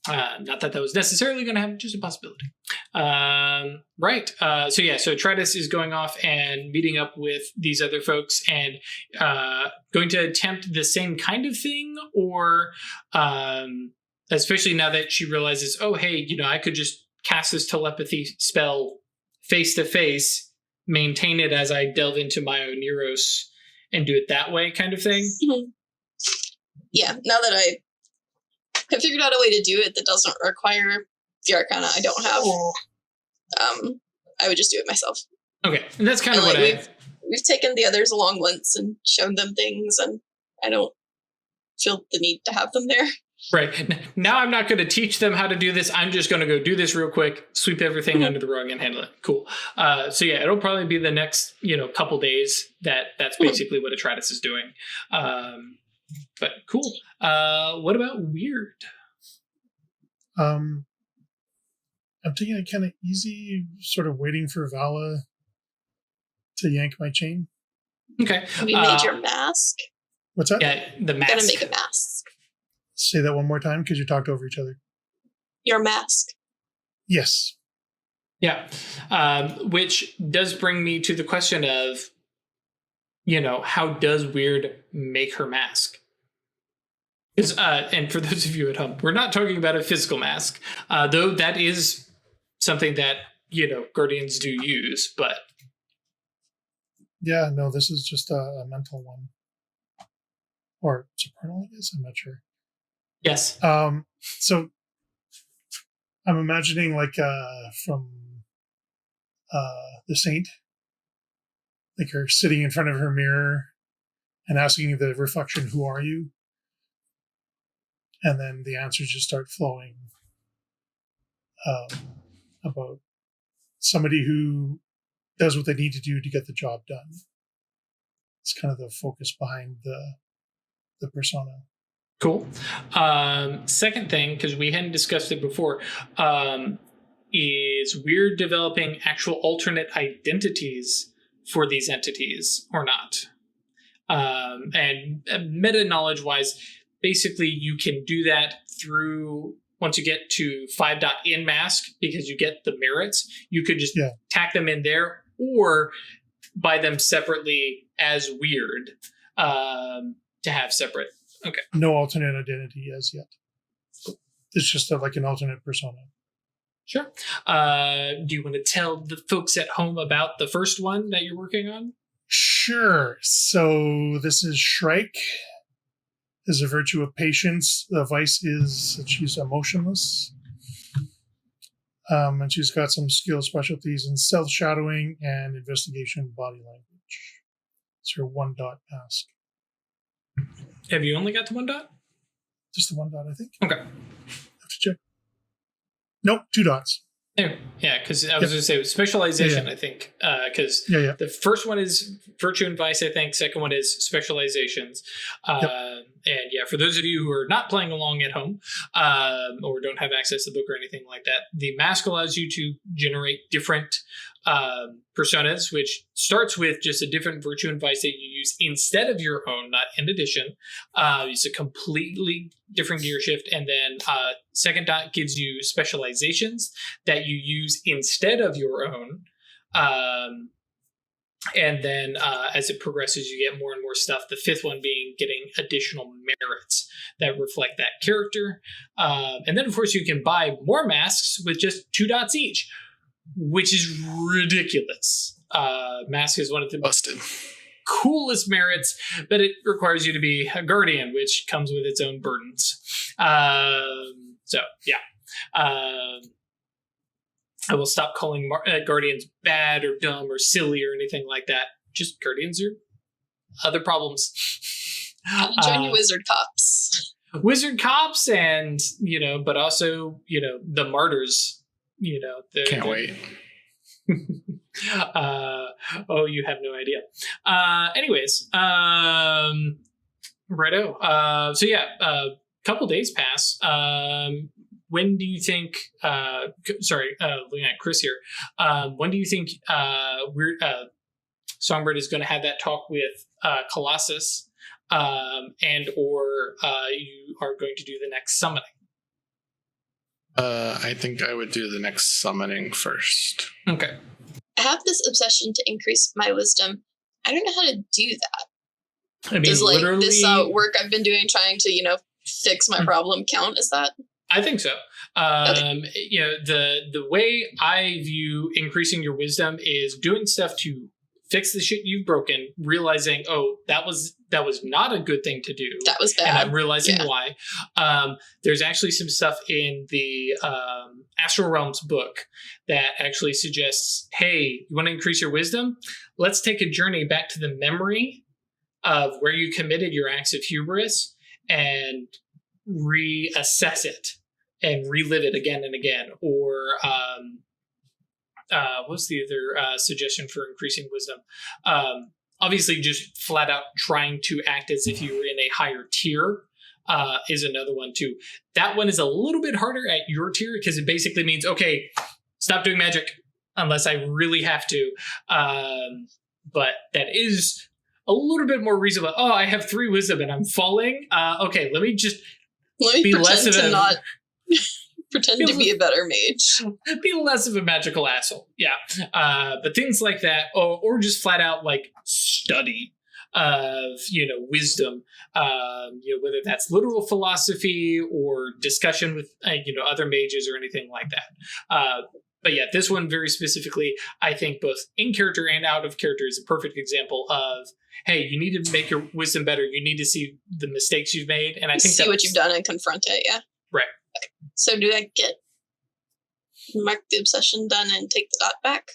Not that was necessarily going to happen, just a possibility. Right. So Atratus is going off and meeting up with these other folks and going to attempt the same kind of thing, or especially now that she realizes, oh, hey, I could just cast this telepathy spell face to face, maintain it as I delve into my Oneros, and do it that way, kind of thing.
Mm-hmm. Yeah, now that I have figured out a way to do it that doesn't require the Arcana I don't have, I would just do it myself.
Okay, and that's kind of what
we've taken the others along once and shown them things, and I don't feel the need to have them there.
Right. Now I'm not going to teach them how to do this. I'm just going to go do this real quick, sweep everything under the rug and handle it. Cool. So yeah, it'll probably be the next, couple days that's basically what Atratus is doing. But cool. What about Wyrd?
I'm taking it kind of easy, sort of waiting for Vala to yank my chain.
Okay.
Have you made your mask?
What's that?
Yeah, the mask.
I'm gonna make a mask.
Say that one more time, because you talked over each other.
Your mask.
Yes.
Yeah. Which does bring me to the question of, how does Wyrd make her mask? Because, and for those of you at home, we're not talking about a physical mask, though that is something that, Guardians do use, but...
Yeah, no, this is just a mental one. Or supernal, I guess? I'm not sure.
Yes.
So I'm imagining from the Saint, like her sitting in front of her mirror and asking the reflection, "Who are you?" And then the answers just start flowing about somebody who does what they need to do to get the job done. It's kind of the focus behind the persona.
Cool. Second thing, because we hadn't discussed it before, is Wyrd developing actual alternate identities for these entities or not? And meta knowledge wise, basically you can do that through once you get to 5 dot in mask, because you get the merits, you could just tack them in there or buy them separately as Wyrd to have separate. Okay.
No alternate identity as yet. It's just like an alternate persona.
Sure. Do you want to tell the folks at home about the first one that you're working on?
Sure. So this is Shrike. Is a virtue of patience. The vice is that she's emotionless. And she's got some skill specialties in self-shadowing and investigation body language. It's her 1 dot mask.
Have you only got the 1 dot?
Just the 1 dot, I think.
Okay.
Have to check. Nope, 2 dots.
Anyway, yeah, because I was going to say specialization, I think, because the first one is virtue and vice, I think. Second one is specializations. And yeah, for those of you who are not playing along at home or don't have access to the book or anything like that, the mask allows you to generate different personas, which starts with just a different virtue and vice that you use instead of your own, not in addition. It's a completely different gear shift. And then second dot gives you specializations that you use instead of your own. And then as it progresses, you get more and more stuff. The fifth one being getting additional merits that reflect that character. And then, of course, you can buy more masks with just 2 dots each, which is ridiculous. Mask is one of the
Busted.
coolest merits, but it requires you to be a guardian, which comes with its own burdens. I will stop calling guardians bad or dumb or silly or anything like that. Just guardians are other problems.
Join your wizard cops.
Wizard cops and, but also, the martyrs,
Can't wait.
Oh, you have no idea. Anyways, righto. So yeah, couple days pass. When do you think? Looking at Chris here. When do you think Songbird is going to have that talk with Colossus, and or you are going to do the next summoning?
I think I would do the next summoning first.
Okay.
I have this obsession to increase my wisdom. I don't know how to do that.
I mean,
Does
literally,
this work I've been doing trying to, fix my problem count as that?
I think so.
Okay.
The way I view increasing your wisdom is doing stuff to fix the shit you've broken, realizing, oh, that was not a good thing to do.
That was bad.
And I'm realizing why. There's actually some stuff in the Astral Realms book that actually suggests, hey, you want to increase your wisdom? Let's take a journey back to the memory of where you committed your acts of hubris and reassess it and relive it again and again. Or what's the other suggestion for increasing wisdom? Obviously, just flat out trying to act as if you were in a higher tier is another one too. That one is a little bit harder at your tier because it basically means, okay, stop doing magic unless I really have to. But that is a little bit more reasonable. Oh, I have 3 wisdom and I'm falling. Okay, let me be less of
pretend to be a better mage.
Be less of a magical asshole. Yeah. But things like that, or just flat out like study of, wisdom, whether that's literal philosophy or discussion with, other mages or anything like that. But yeah, this one very specifically, I think both in character and out of character is a perfect example of, hey, you need to make your wisdom better. You need to see the mistakes you've made. And I think
see what you've done and confront it. Yeah.
Right.
Okay. So do I mark the obsession done and take the dot back?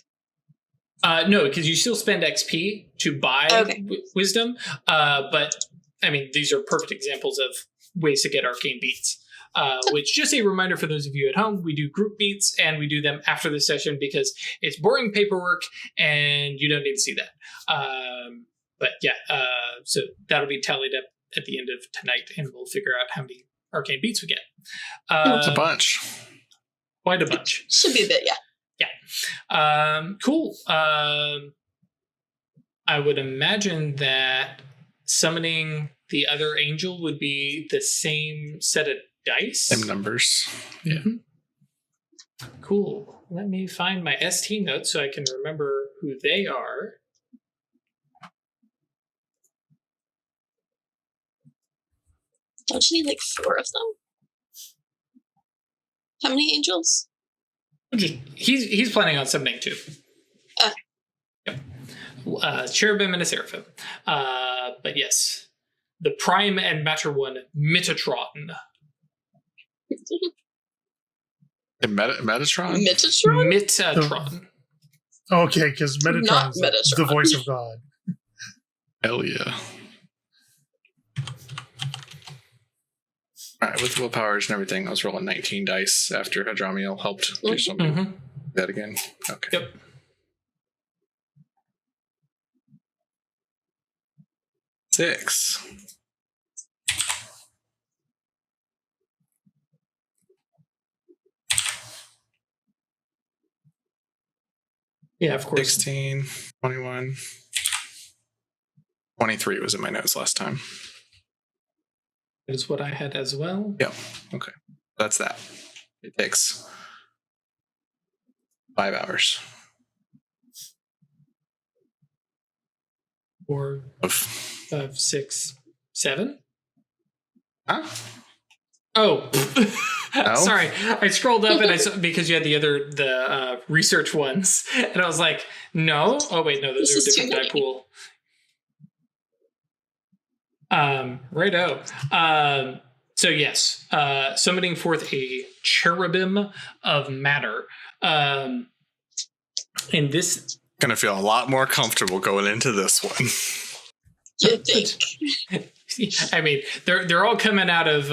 No, because you still spend XP to buy wisdom. But I mean, these are perfect examples of ways to get arcane beats. Which, just a reminder for those of you at home, we do group beats and we do them after the session because it's boring paperwork and you don't need to see that. But yeah, so that'll be tallied up at the end of tonight and we'll figure out how many arcane beats we get.
It's a bunch.
Quite a bunch.
Should be a bit, yeah.
Yeah. Cool. I would imagine that summoning the other angel would be the same set of dice.
Same numbers. Yeah.
Cool. Let me find my ST notes so I can remember who they are.
Don't you need like 4 of them? How many angels?
He's planning on summoning 2. Yep. Cherubim and a Seraphim. But yes, the Prime and Matter one, Metatron.
Metatron?
Metatron?
Metatron.
Okay, because Metatron
Not
is
Metatron.
the voice of God.
Hell yeah. All right, with willpowers and everything, I was rolling 19 dice after Hadramiel helped do something.
Mm-hmm.
That again? Okay.
Yep.
Six.
Yeah, of course.
16, 21. 23 was in my notes last time.
That is what I had as well.
Yep. Okay. That's that. It takes 5 hours.
Or
Of
5, 6, 7?
huh?
Oh,
No?
sorry. I scrolled up and I saw because you had the research ones, and I was like, no. Oh wait, no, those
This
are a
is too
different die
many.
pool. Righto. So yes, summoning forth a cherubim of matter. And this
Gonna feel a lot more comfortable going into this one.
You think?
I mean, they're all coming out of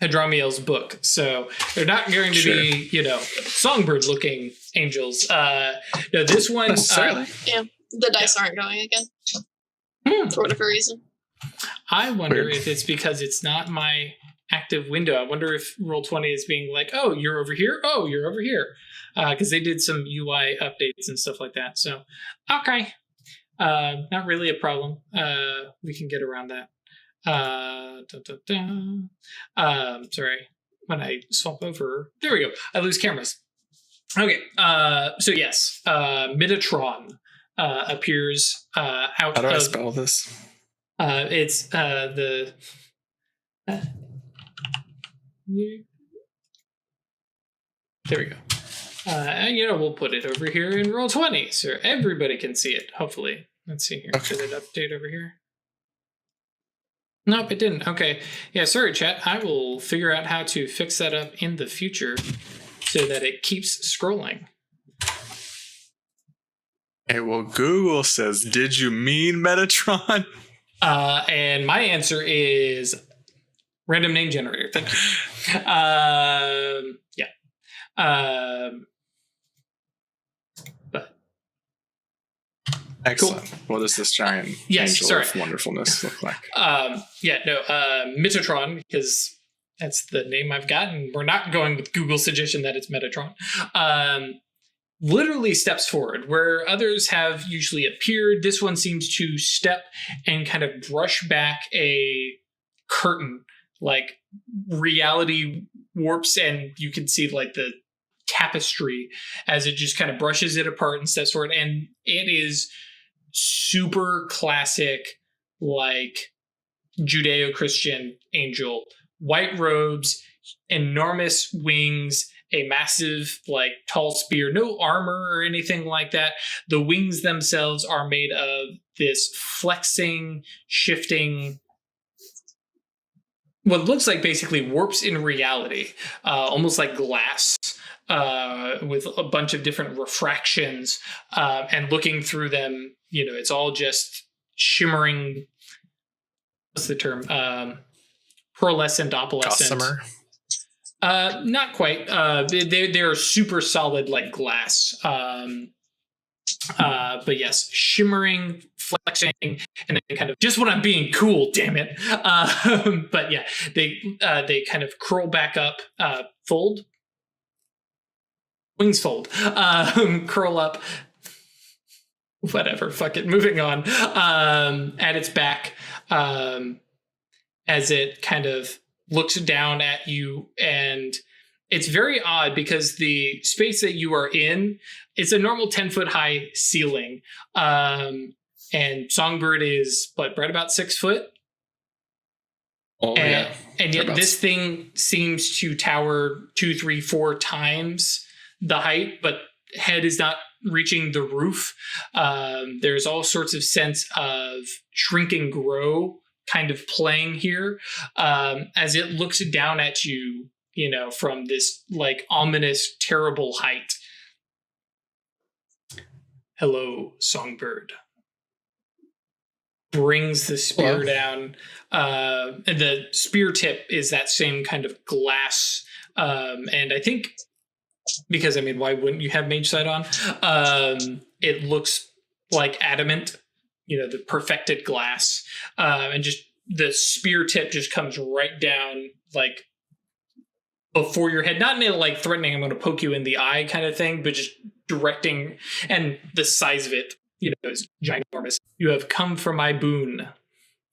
Hadramiel's book, so they're not going to be Songbird looking angels. No, this one
Necessarily.
Yeah. The dice aren't going again. For whatever reason.
I wonder
Weird.
if it's because it's not my active window. I wonder if Roll20 is being like, oh, you're over here. Oh, you're over here. Because they did some UI updates and stuff like that. So, okay. Not really a problem. We can get around that. Sorry. When I swap over, there we go. I lose cameras. Okay. So yes, Metatron appears out
How do I
of.
spell this?
It's the. There we go. We'll put it over here in Roll20 so everybody can see it. Hopefully, let's see here.
Okay.
Did it update over here? Nope, it didn't. Okay. Yeah, sorry, chat. I will figure out how to fix that up in the future so that it keeps scrolling.
Hey, well, Google says, did you mean Metatron?
And my answer is random name generator. Thank you. Yeah. But
Excellent. Cool. What does this giant angel of wonderfulness look like?
Metatron, because that's the name I've gotten. We're not going with Google's suggestion that it's Metatron. Literally steps forward where others have usually appeared. This one seems to step and kind of brush back a curtain, like reality warps, and you can see like the tapestry as it just kind of brushes it apart and steps forward. And it is super classic, like Judeo-Christian angel, white robes, enormous wings, a massive, like, tall spear, no armor or anything like that. The wings themselves are made of this flexing, shifting, what looks like basically warps in reality, almost like glass, with a bunch of different refractions, and looking through them, it's all just shimmering. What's the term? Pearlescent, opalescent.
Gossamer.
Not quite. They're super solid like glass. But yes, shimmering, flexing, and then kind of just when I'm being cool, damn it. But yeah, they kind of curl back up, fold, wings fold, curl up. Whatever, fuck it. Moving on. At its back, as it kind of looks down at you, and it's very odd because the space that you are in, it's a normal 10-foot high ceiling. And Songbird is, right about 6 foot?
Oh, yeah.
And yet this thing seems to tower 2, 3, 4 times the height, but head is not reaching the roof. There's all sorts of sense of shrink and grow kind of playing here, as it looks down at you, from this like ominous, terrible height. Hello, Songbird. Brings the spear down. And the spear tip is that same kind of glass. And I think, because why wouldn't you have mage sight on? It looks like adamant, the perfected glass. And just the spear tip just comes right down, like before your head. Not in a like threatening, I'm going to poke you in the eye kind of thing, but just directing. And the size of it, is ginormous. You have come for my boon,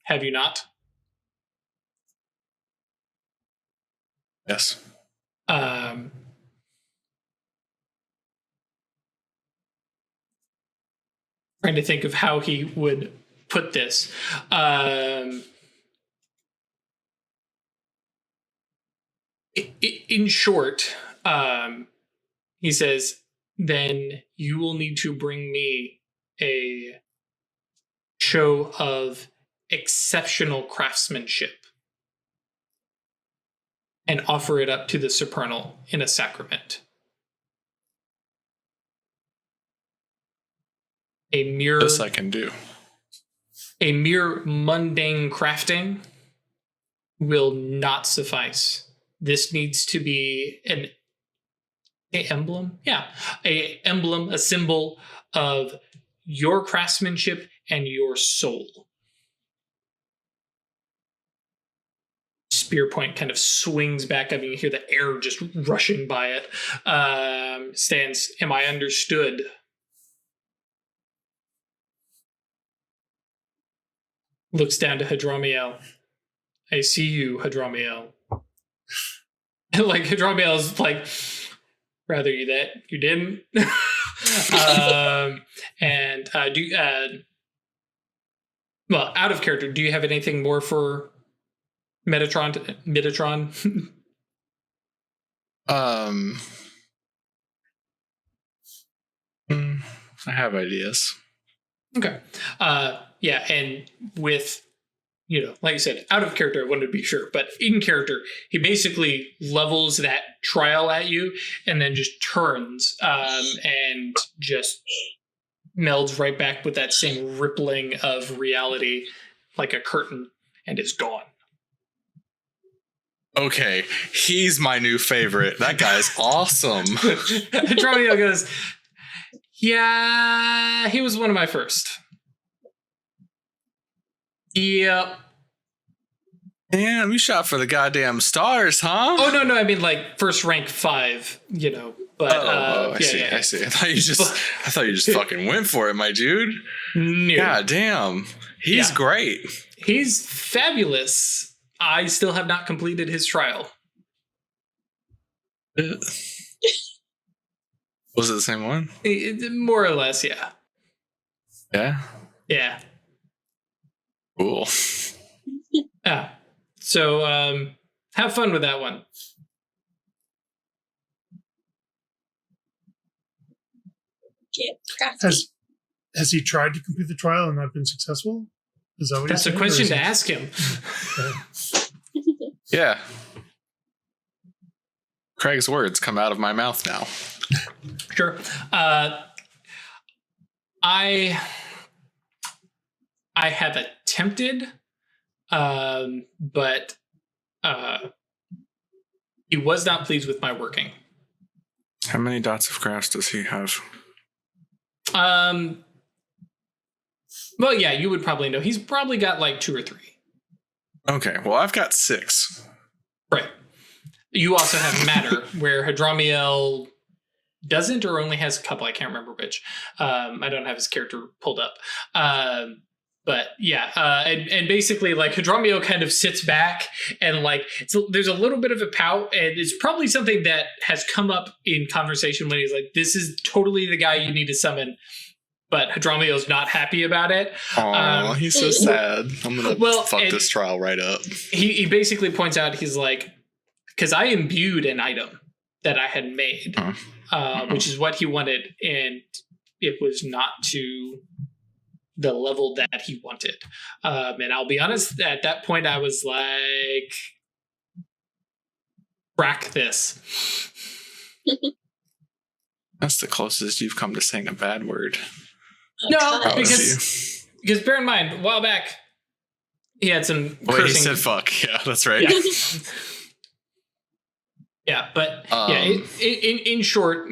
have you not?
Yes.
Trying to think of how he would put this. In short, he says, then you will need to bring me a show of exceptional craftsmanship and offer it up to the Supernal in a sacrament.
This I can do.
A mere mundane crafting will not suffice. This needs to be an emblem? Yeah. A emblem, a symbol of your craftsmanship and your soul. Spear point kind of swings back up, and you hear the air just rushing by it. Stands, am I understood? Looks down to Hadramiel. I see you, Hadramiel. Like, Hadramiel's like, rather you that you didn't. Well, out of character, do you have anything more for Metatron?
I have ideas.
Okay. Yeah, and with, like I said, out of character, I wanted to be sure, but in character, he basically levels that trial at you and then just turns and just melds right back with that same rippling of reality like a curtain and is gone.
Okay, he's my new favorite. That guy's awesome.
Hadramiel goes, yeah, he was one of my first. Yep.
Damn, you shot for the goddamn stars, huh?
Oh, no, I mean, like, first rank 5, but...
I see. I thought you just fucking went for it, my dude.
No.
God damn. He's great.
He's fabulous. I still have not completed his trial.
Was it the same one?
More or less, yeah.
Yeah?
Yeah.
Cool.
Yeah. So, have fun with that one.
Get crafty.
Has he tried to complete the trial and not been successful? Is that what
That's a question to ask him.
Yeah. Craig's words come out of my mouth now.
Sure. I have attempted, but he was not pleased with my working.
How many dots of crafts does he have?
Well, yeah, you would probably know. He's probably got like 2 or 3.
Okay, well, I've got 6.
Right. You also have matter, where Hadramiel doesn't or only has a couple. I can't remember which. I don't have his character pulled up. But yeah, and basically like Hadramio kind of sits back and like there's a little bit of a pout, and it's probably something that has come up in conversation when he's like, "This is totally the guy you need to summon," but Hadramio's not happy about it.
Oh, he's so sad. I'm gonna fuck this trial right up.
He basically points out, he's like, because I imbued an item that I had made, which is what he wanted, and it was not to the level that he wanted. And I'll be honest, at that point I was like, crack this.
That's the closest you've come to saying a bad word.
No, because bear in mind, a while back he had some cursing.
He said fuck. Yeah, that's right.
Yeah. Yeah, but in short,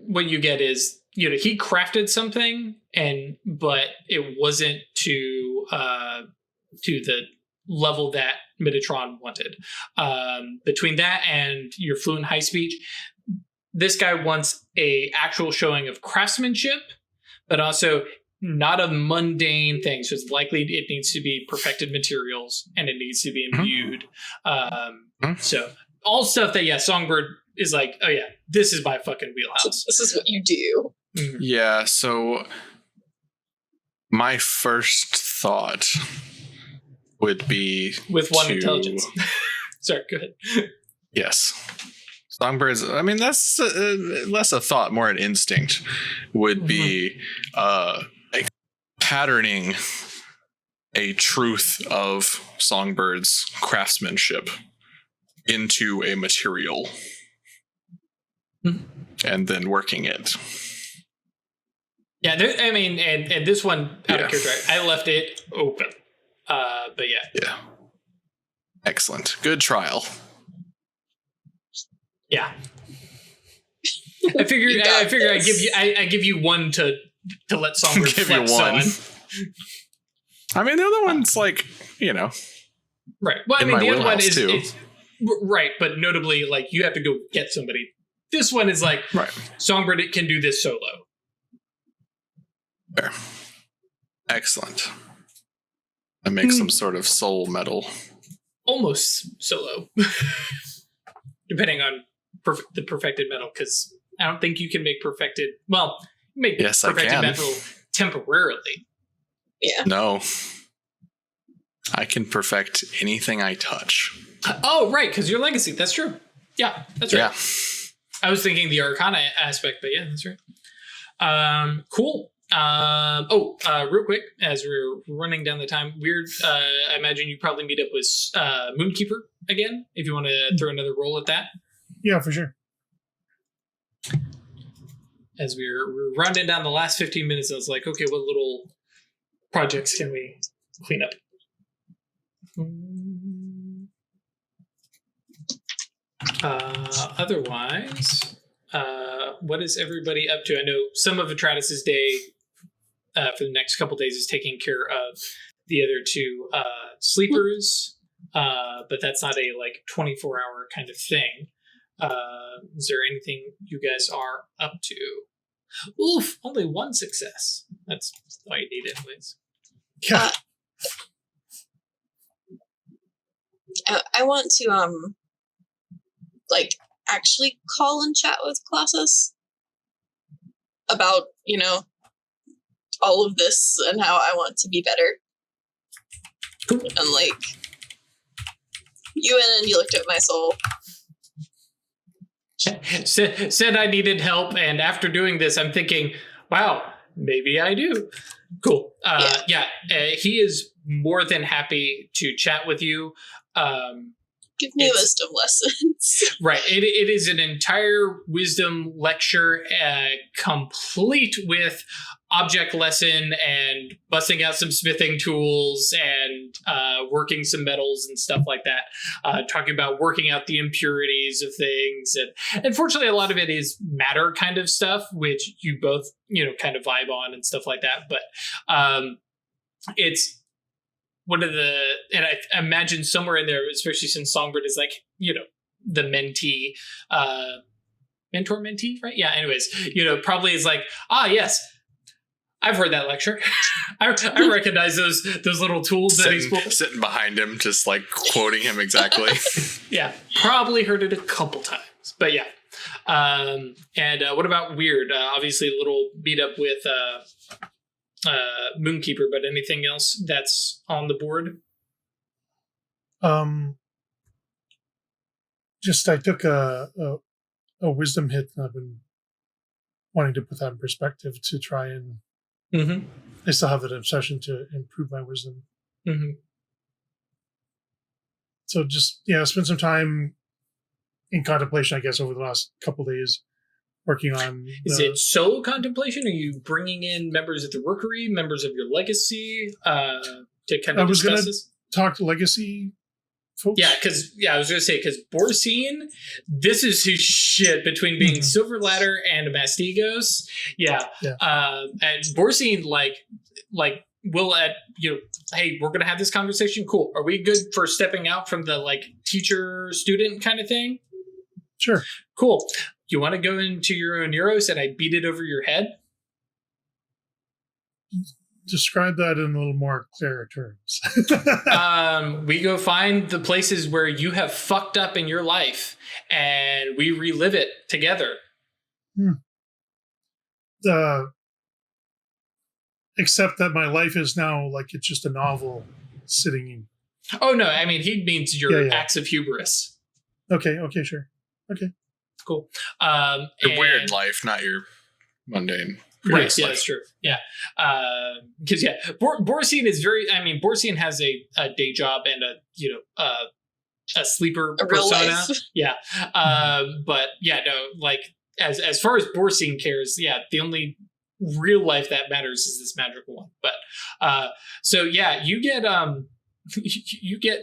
what you get is, he crafted something, but it wasn't to the level that Metatron wanted. Between that and your fluent high speech, this guy wants a actual showing of craftsmanship, but also not a mundane thing. So it's likely it needs to be perfected materials, and it needs to be imbued. So all stuff that Songbird is like, oh yeah, this is my fucking wheelhouse.
This is what you do.
Yeah, so my first thought would be
with one intelligence. Sorry, go ahead.
Yes. Songbirds, I mean, that's less a thought, more an instinct, would be patterning a truth of Songbird's craftsmanship into a material and then working it.
Yeah, and this one out of character, I left it open. But yeah.
Yeah. Excellent. Good trial.
Yeah. I figured I give you one to let Songbird
give you one.
On.
I mean, the other one's like,
right. Well, I mean, the other one is
too.
Right, but notably, like, you have to go get somebody. This one is like,
right.
Songbird can do this solo.
Fair. Excellent. I make some sort of soul metal.
Almost solo. Depending on the perfected metal, because I don't think you can make perfected... Well, make perfected metal temporarily.
Yeah.
No. I can perfect anything I touch.
Oh, right, because your legacy. That's true. Yeah, that's right. Yeah. I was thinking the Arcana aspect, but yeah, that's right. Cool. Real quick, as we're running down the time, Wyrd, I imagine you probably meet up with Moonkeeper again, if you want to throw another roll at that.
Yeah, for sure.
As we're rounding down the last 15 minutes, I was like, okay, what little projects can we clean up? Otherwise, what is everybody up to? I know some of Atratus' day for the next couple days is taking care of the other two sleepers, but that's not a 24-hour kind of thing. Is there anything you guys are up to? Oof, only one success. That's all you need anyways.
Yeah.
I want to actually call and chat with Colossus about, all of this and how I want to be better.
Cool.
And you went and you looked at my soul.
Said I needed help, and after doing this, I'm thinking, wow, maybe I do. Cool. He is more than happy to chat with you.
Give me wisdom lessons.
Right. It is an entire wisdom lecture, complete with object lesson and busting out some smithing tools and working some metals and stuff like that. Talking about working out the impurities of things. And unfortunately, a lot of it is matter kind of stuff, which you both, kind of vibe on and stuff like that. But it's one of the, and I imagine somewhere in there, especially since Songbird is the mentee, mentor mentee, right? Yeah. Anyways, probably is yes, I've heard that lecture. I recognize those little tools that he's
sitting behind him, just like quoting him exactly.
Yeah, probably heard it a couple times, but yeah. And what about Wyrd? Obviously, a little beat up with Moonkeeper, but anything else that's on the board?
Just I took a wisdom hit, and I've been wanting to put that in perspective to try and.
Mm-hmm.
I still have that obsession to improve my wisdom.
Mm-hmm.
So just spend some time in contemplation, I guess, over the last couple of days, working on.
Is it solo contemplation? Are you bringing in members of the Rookery, members of your legacy, to kind of discuss this?
Talk to legacy folks.
Yeah, I was going to say, because Borsine, this is his shit between being Silver Ladder and Mastigos. Yeah. And Borsine, like will hey, we're going to have this conversation. Cool. Are we good for stepping out from the like teacher student kind of thing?
Sure.
Cool. You want to go into your own Euros and I beat it over your head?
Describe that in a little more clear terms.
We go find the places where you have fucked up in your life and we relive it together.
Except that my life is now like it's just a novel sitting in.
Oh, no. I mean, he means your acts of hubris.
Okay, sure. Okay.
Cool.
Your weird life, not your mundane.
Right, yeah, that's true. Yeah. Because, Borsine is Borsine has a day job and a sleeper persona. Yeah. But, yeah, no, like, as far as Borsine cares, the only real life that matters is this magical one. But, so, yeah, you get,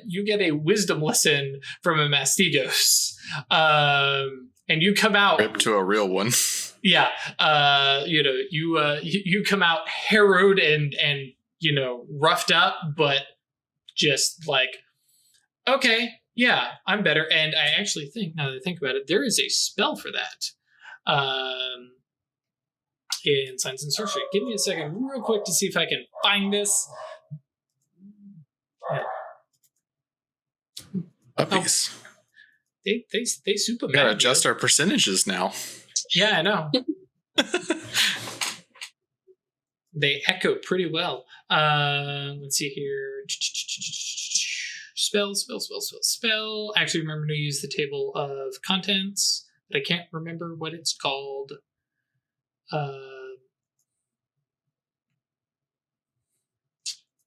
you get a wisdom lesson from a Mastigos. And you come out
ripped to a real one.
Yeah, you come out harrowed and roughed up, but just like, okay, yeah, I'm better. And I actually think, now that I think about it, there is a spell for that in Science and Sorcery. Give me a second real quick to see if I can find this.
Puppies.
They super.
We gotta adjust our percentages now.
Yeah, I know. They echo pretty well. Let's see here. Spell. Actually, remember to use the table of contents, but I can't remember what it's called.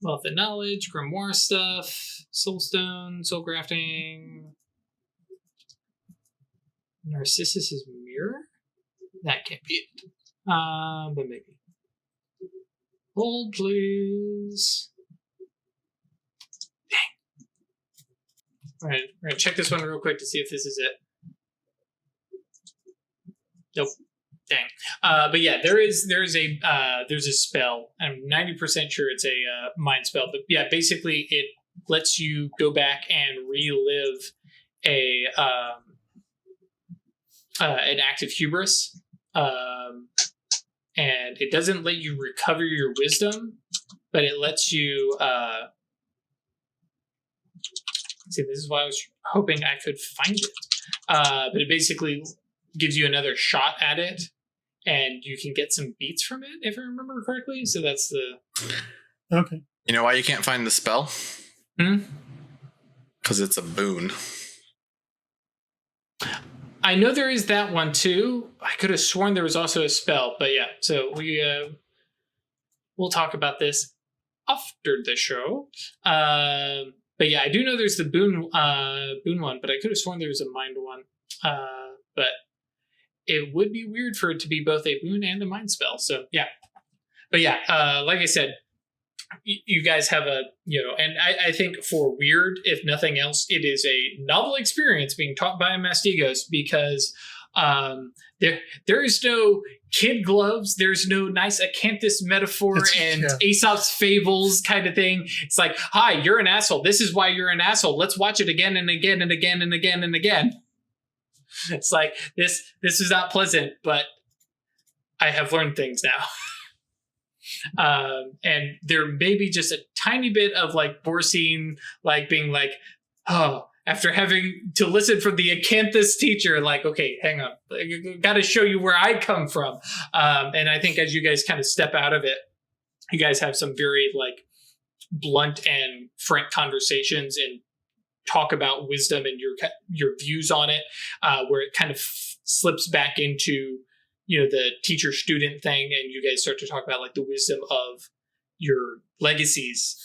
Wealth of Knowledge, Grimoire stuff, Soulstone, Soul Grafting, Narcissus' Mirror? That can't be it. But maybe. Hold, please. Dang. All right, we're gonna check this one real quick to see if this is it. Nope. Dang. But yeah, there's a spell. I'm 90% sure it's a mind spell. But yeah, basically it lets you go back and relive an act of hubris. And it doesn't let you recover your wisdom, but it lets you see, this is why I was hoping I could find it. But it basically gives you another shot at it, and you can get some beats from it, if I remember correctly. So that's the...
Okay.
You know why you can't find the spell? Because it's a boon.
I know there is that one too. I could have sworn there was also a spell, but yeah. So we'll talk about this after the show. But yeah, I do know there's the boon one, but I could have sworn there was a mind one. But it would be weird for it to be both a boon and a mind spell. So yeah. But yeah, like I said, you guys have and I think for Wyrd, if nothing else, it is a novel experience being taught by a Mastigos because there is no kid gloves, there's no nice Acanthus metaphor and Aesop's fables kind of thing. It's like, hi, you're an asshole. This is why you're an asshole. Let's watch it again and again and again and again and again. It's like this is not pleasant, but I have learned things now. And there may be just a tiny bit of like Borsine like being like, oh, after having to listen from the Acanthus teacher, like, okay, hang on, got to show you where I come from. And I think as you guys kind of step out of it, you guys have some very like blunt and frank conversations and talk about wisdom and your views on it, where it kind of slips back into, you know, the teacher student thing, and you guys start to talk about like the wisdom of your legacies,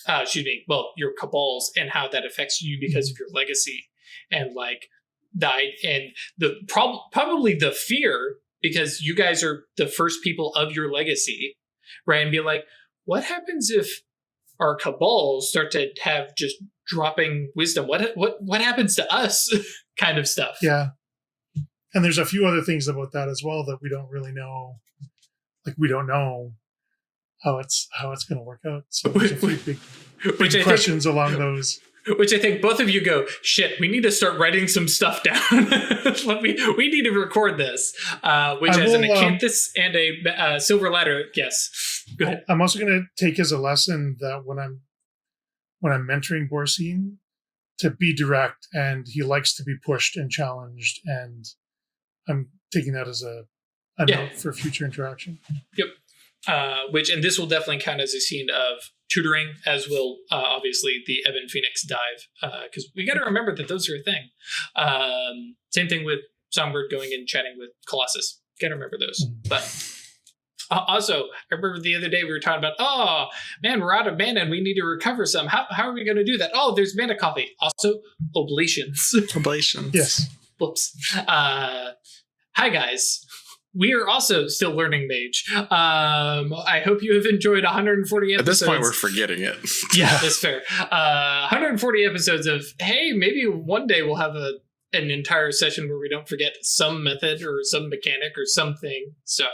your cabals, and how that affects you because of your legacy, and like the probably the fear, because you guys are the first people of your legacy, right? And be like, what happens if our cabals start to have just dropping wisdom? What happens to us? Kind of stuff.
Yeah. And there's a few other things about that as well that we don't really know. Like, we don't know how it's going to work out. So there's a few big questions along those.
Which I think both of you go, shit, we need to start writing some stuff down. we need to record this. Which has an Acanthus and a silver ladder. Yes. Go ahead.
I'm also going to take as a lesson that when I'm mentoring Borsine, to be direct, and he likes to be pushed and challenged, and I'm taking that as a note for future interaction.
Yep. And this will definitely count as a scene of tutoring, as will obviously the Ebon Phoenix dive, because we got to remember that those are a thing. Same thing with Songbird going and chatting with Colossus. Got to remember those. Mm-hmm. But also, I remember the other day we were talking about, oh man, we're out of mana and we need to recover some. How are we going to do that? Oh, there's mana coffee. Also, oblations.
Oblations.
Yes.
Whoops. Hi guys. We are also still learning Mage. I hope you have enjoyed 140 episodes.
At this point, we're forgetting it.
Yeah, that's fair. 140 episodes of, hey, maybe one day we'll have an entire session where we don't forget some method or some mechanic or something. So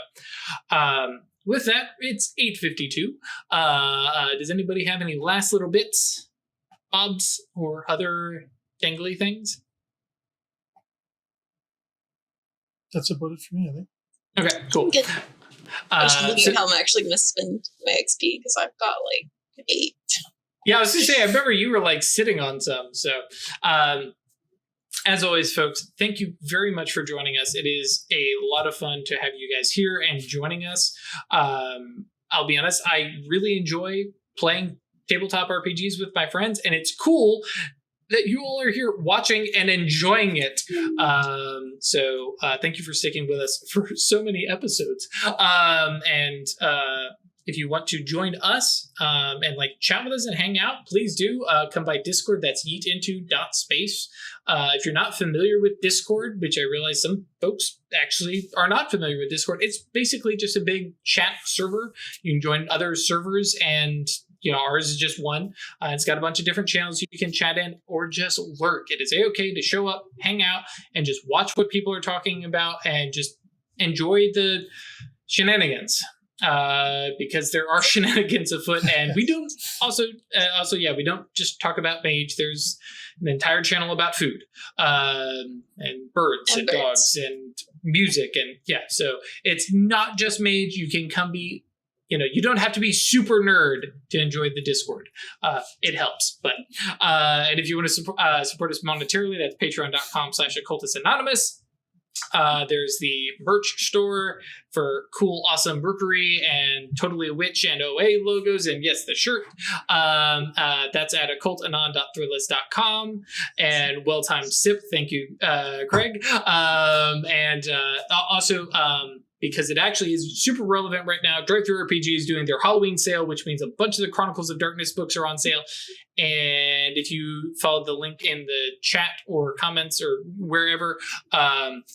with that, it's 8:52. Does anybody have any last little bits, bobs, or other dangly things?
That's about it for me, I think.
Okay, cool.
I was looking at how I'm actually going to spend my XP, because I've got like 8.
Yeah, I was going to say, I remember you were like sitting on some. So as always, folks, thank you very much for joining us. It is a lot of fun to have you guys here and joining us. I'll be honest, I really enjoy playing tabletop RPGs with my friends, and it's cool that you all are here watching and enjoying it. So thank you for sticking with us for so many episodes. And if you want to join us and like chat with us and hang out, please do come by Discord. That's yeetinto.space. If you're not familiar with Discord, which I realize some folks actually are not familiar with Discord, it's basically just a big chat server. You can join other servers, and you know, ours is just one. It's got a bunch of different channels you can chat in or just lurk. It is a-okay to show up, hang out, and just watch what people are talking about and just enjoy the shenanigans. Because there are shenanigans afoot, and we don't we don't just talk about Mage. There's an entire channel about food, and birds and dogs and music, and so it's not just Mage. You can come be, you don't have to be super nerd to enjoy the Discord. It helps, but and if you want to support us monetarily, that's patreon.com/occultistanonymous. There's the merch store for cool, awesome Rookery and Totally a Witch and OA logos, and yes, the shirt. That's at occultanon.threadless.com. And well-timed sip. Thank you, Craig. Also, because it actually is super relevant right now, Drive-Thru RPG is doing their Halloween sale, which means a bunch of the Chronicles of Darkness books are on sale. And if you follow the link in the chat or comments or wherever,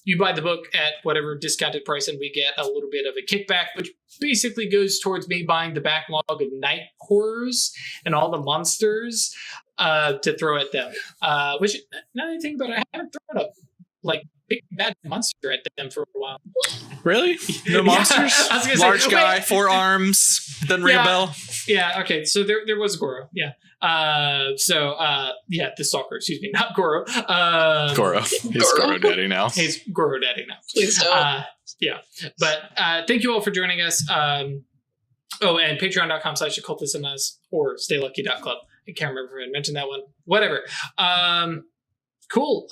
you buy the book at whatever discounted price, and we get a little bit of a kickback, which basically goes towards me buying the backlog of night horrors and all the monsters to throw at them. Which, now that I think about it, I haven't thrown a big bad monster at them for a while.
Really? No monsters?
I was gonna
Large
say,
guy, 4 arms, doesn't ring a bell.
Yeah, okay. So there was Goro. Yeah. The Stalker, excuse me, not Goro.
Goro. He's Goro Daddy now.
He's Goro Daddy now.
Please don't.
But thank you all for joining us. Oh, and patreon.com/occultism or staylucky.club. I can't remember if I mentioned that one. Whatever. Cool.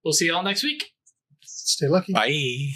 We'll see you all next week.
Stay lucky.
Bye.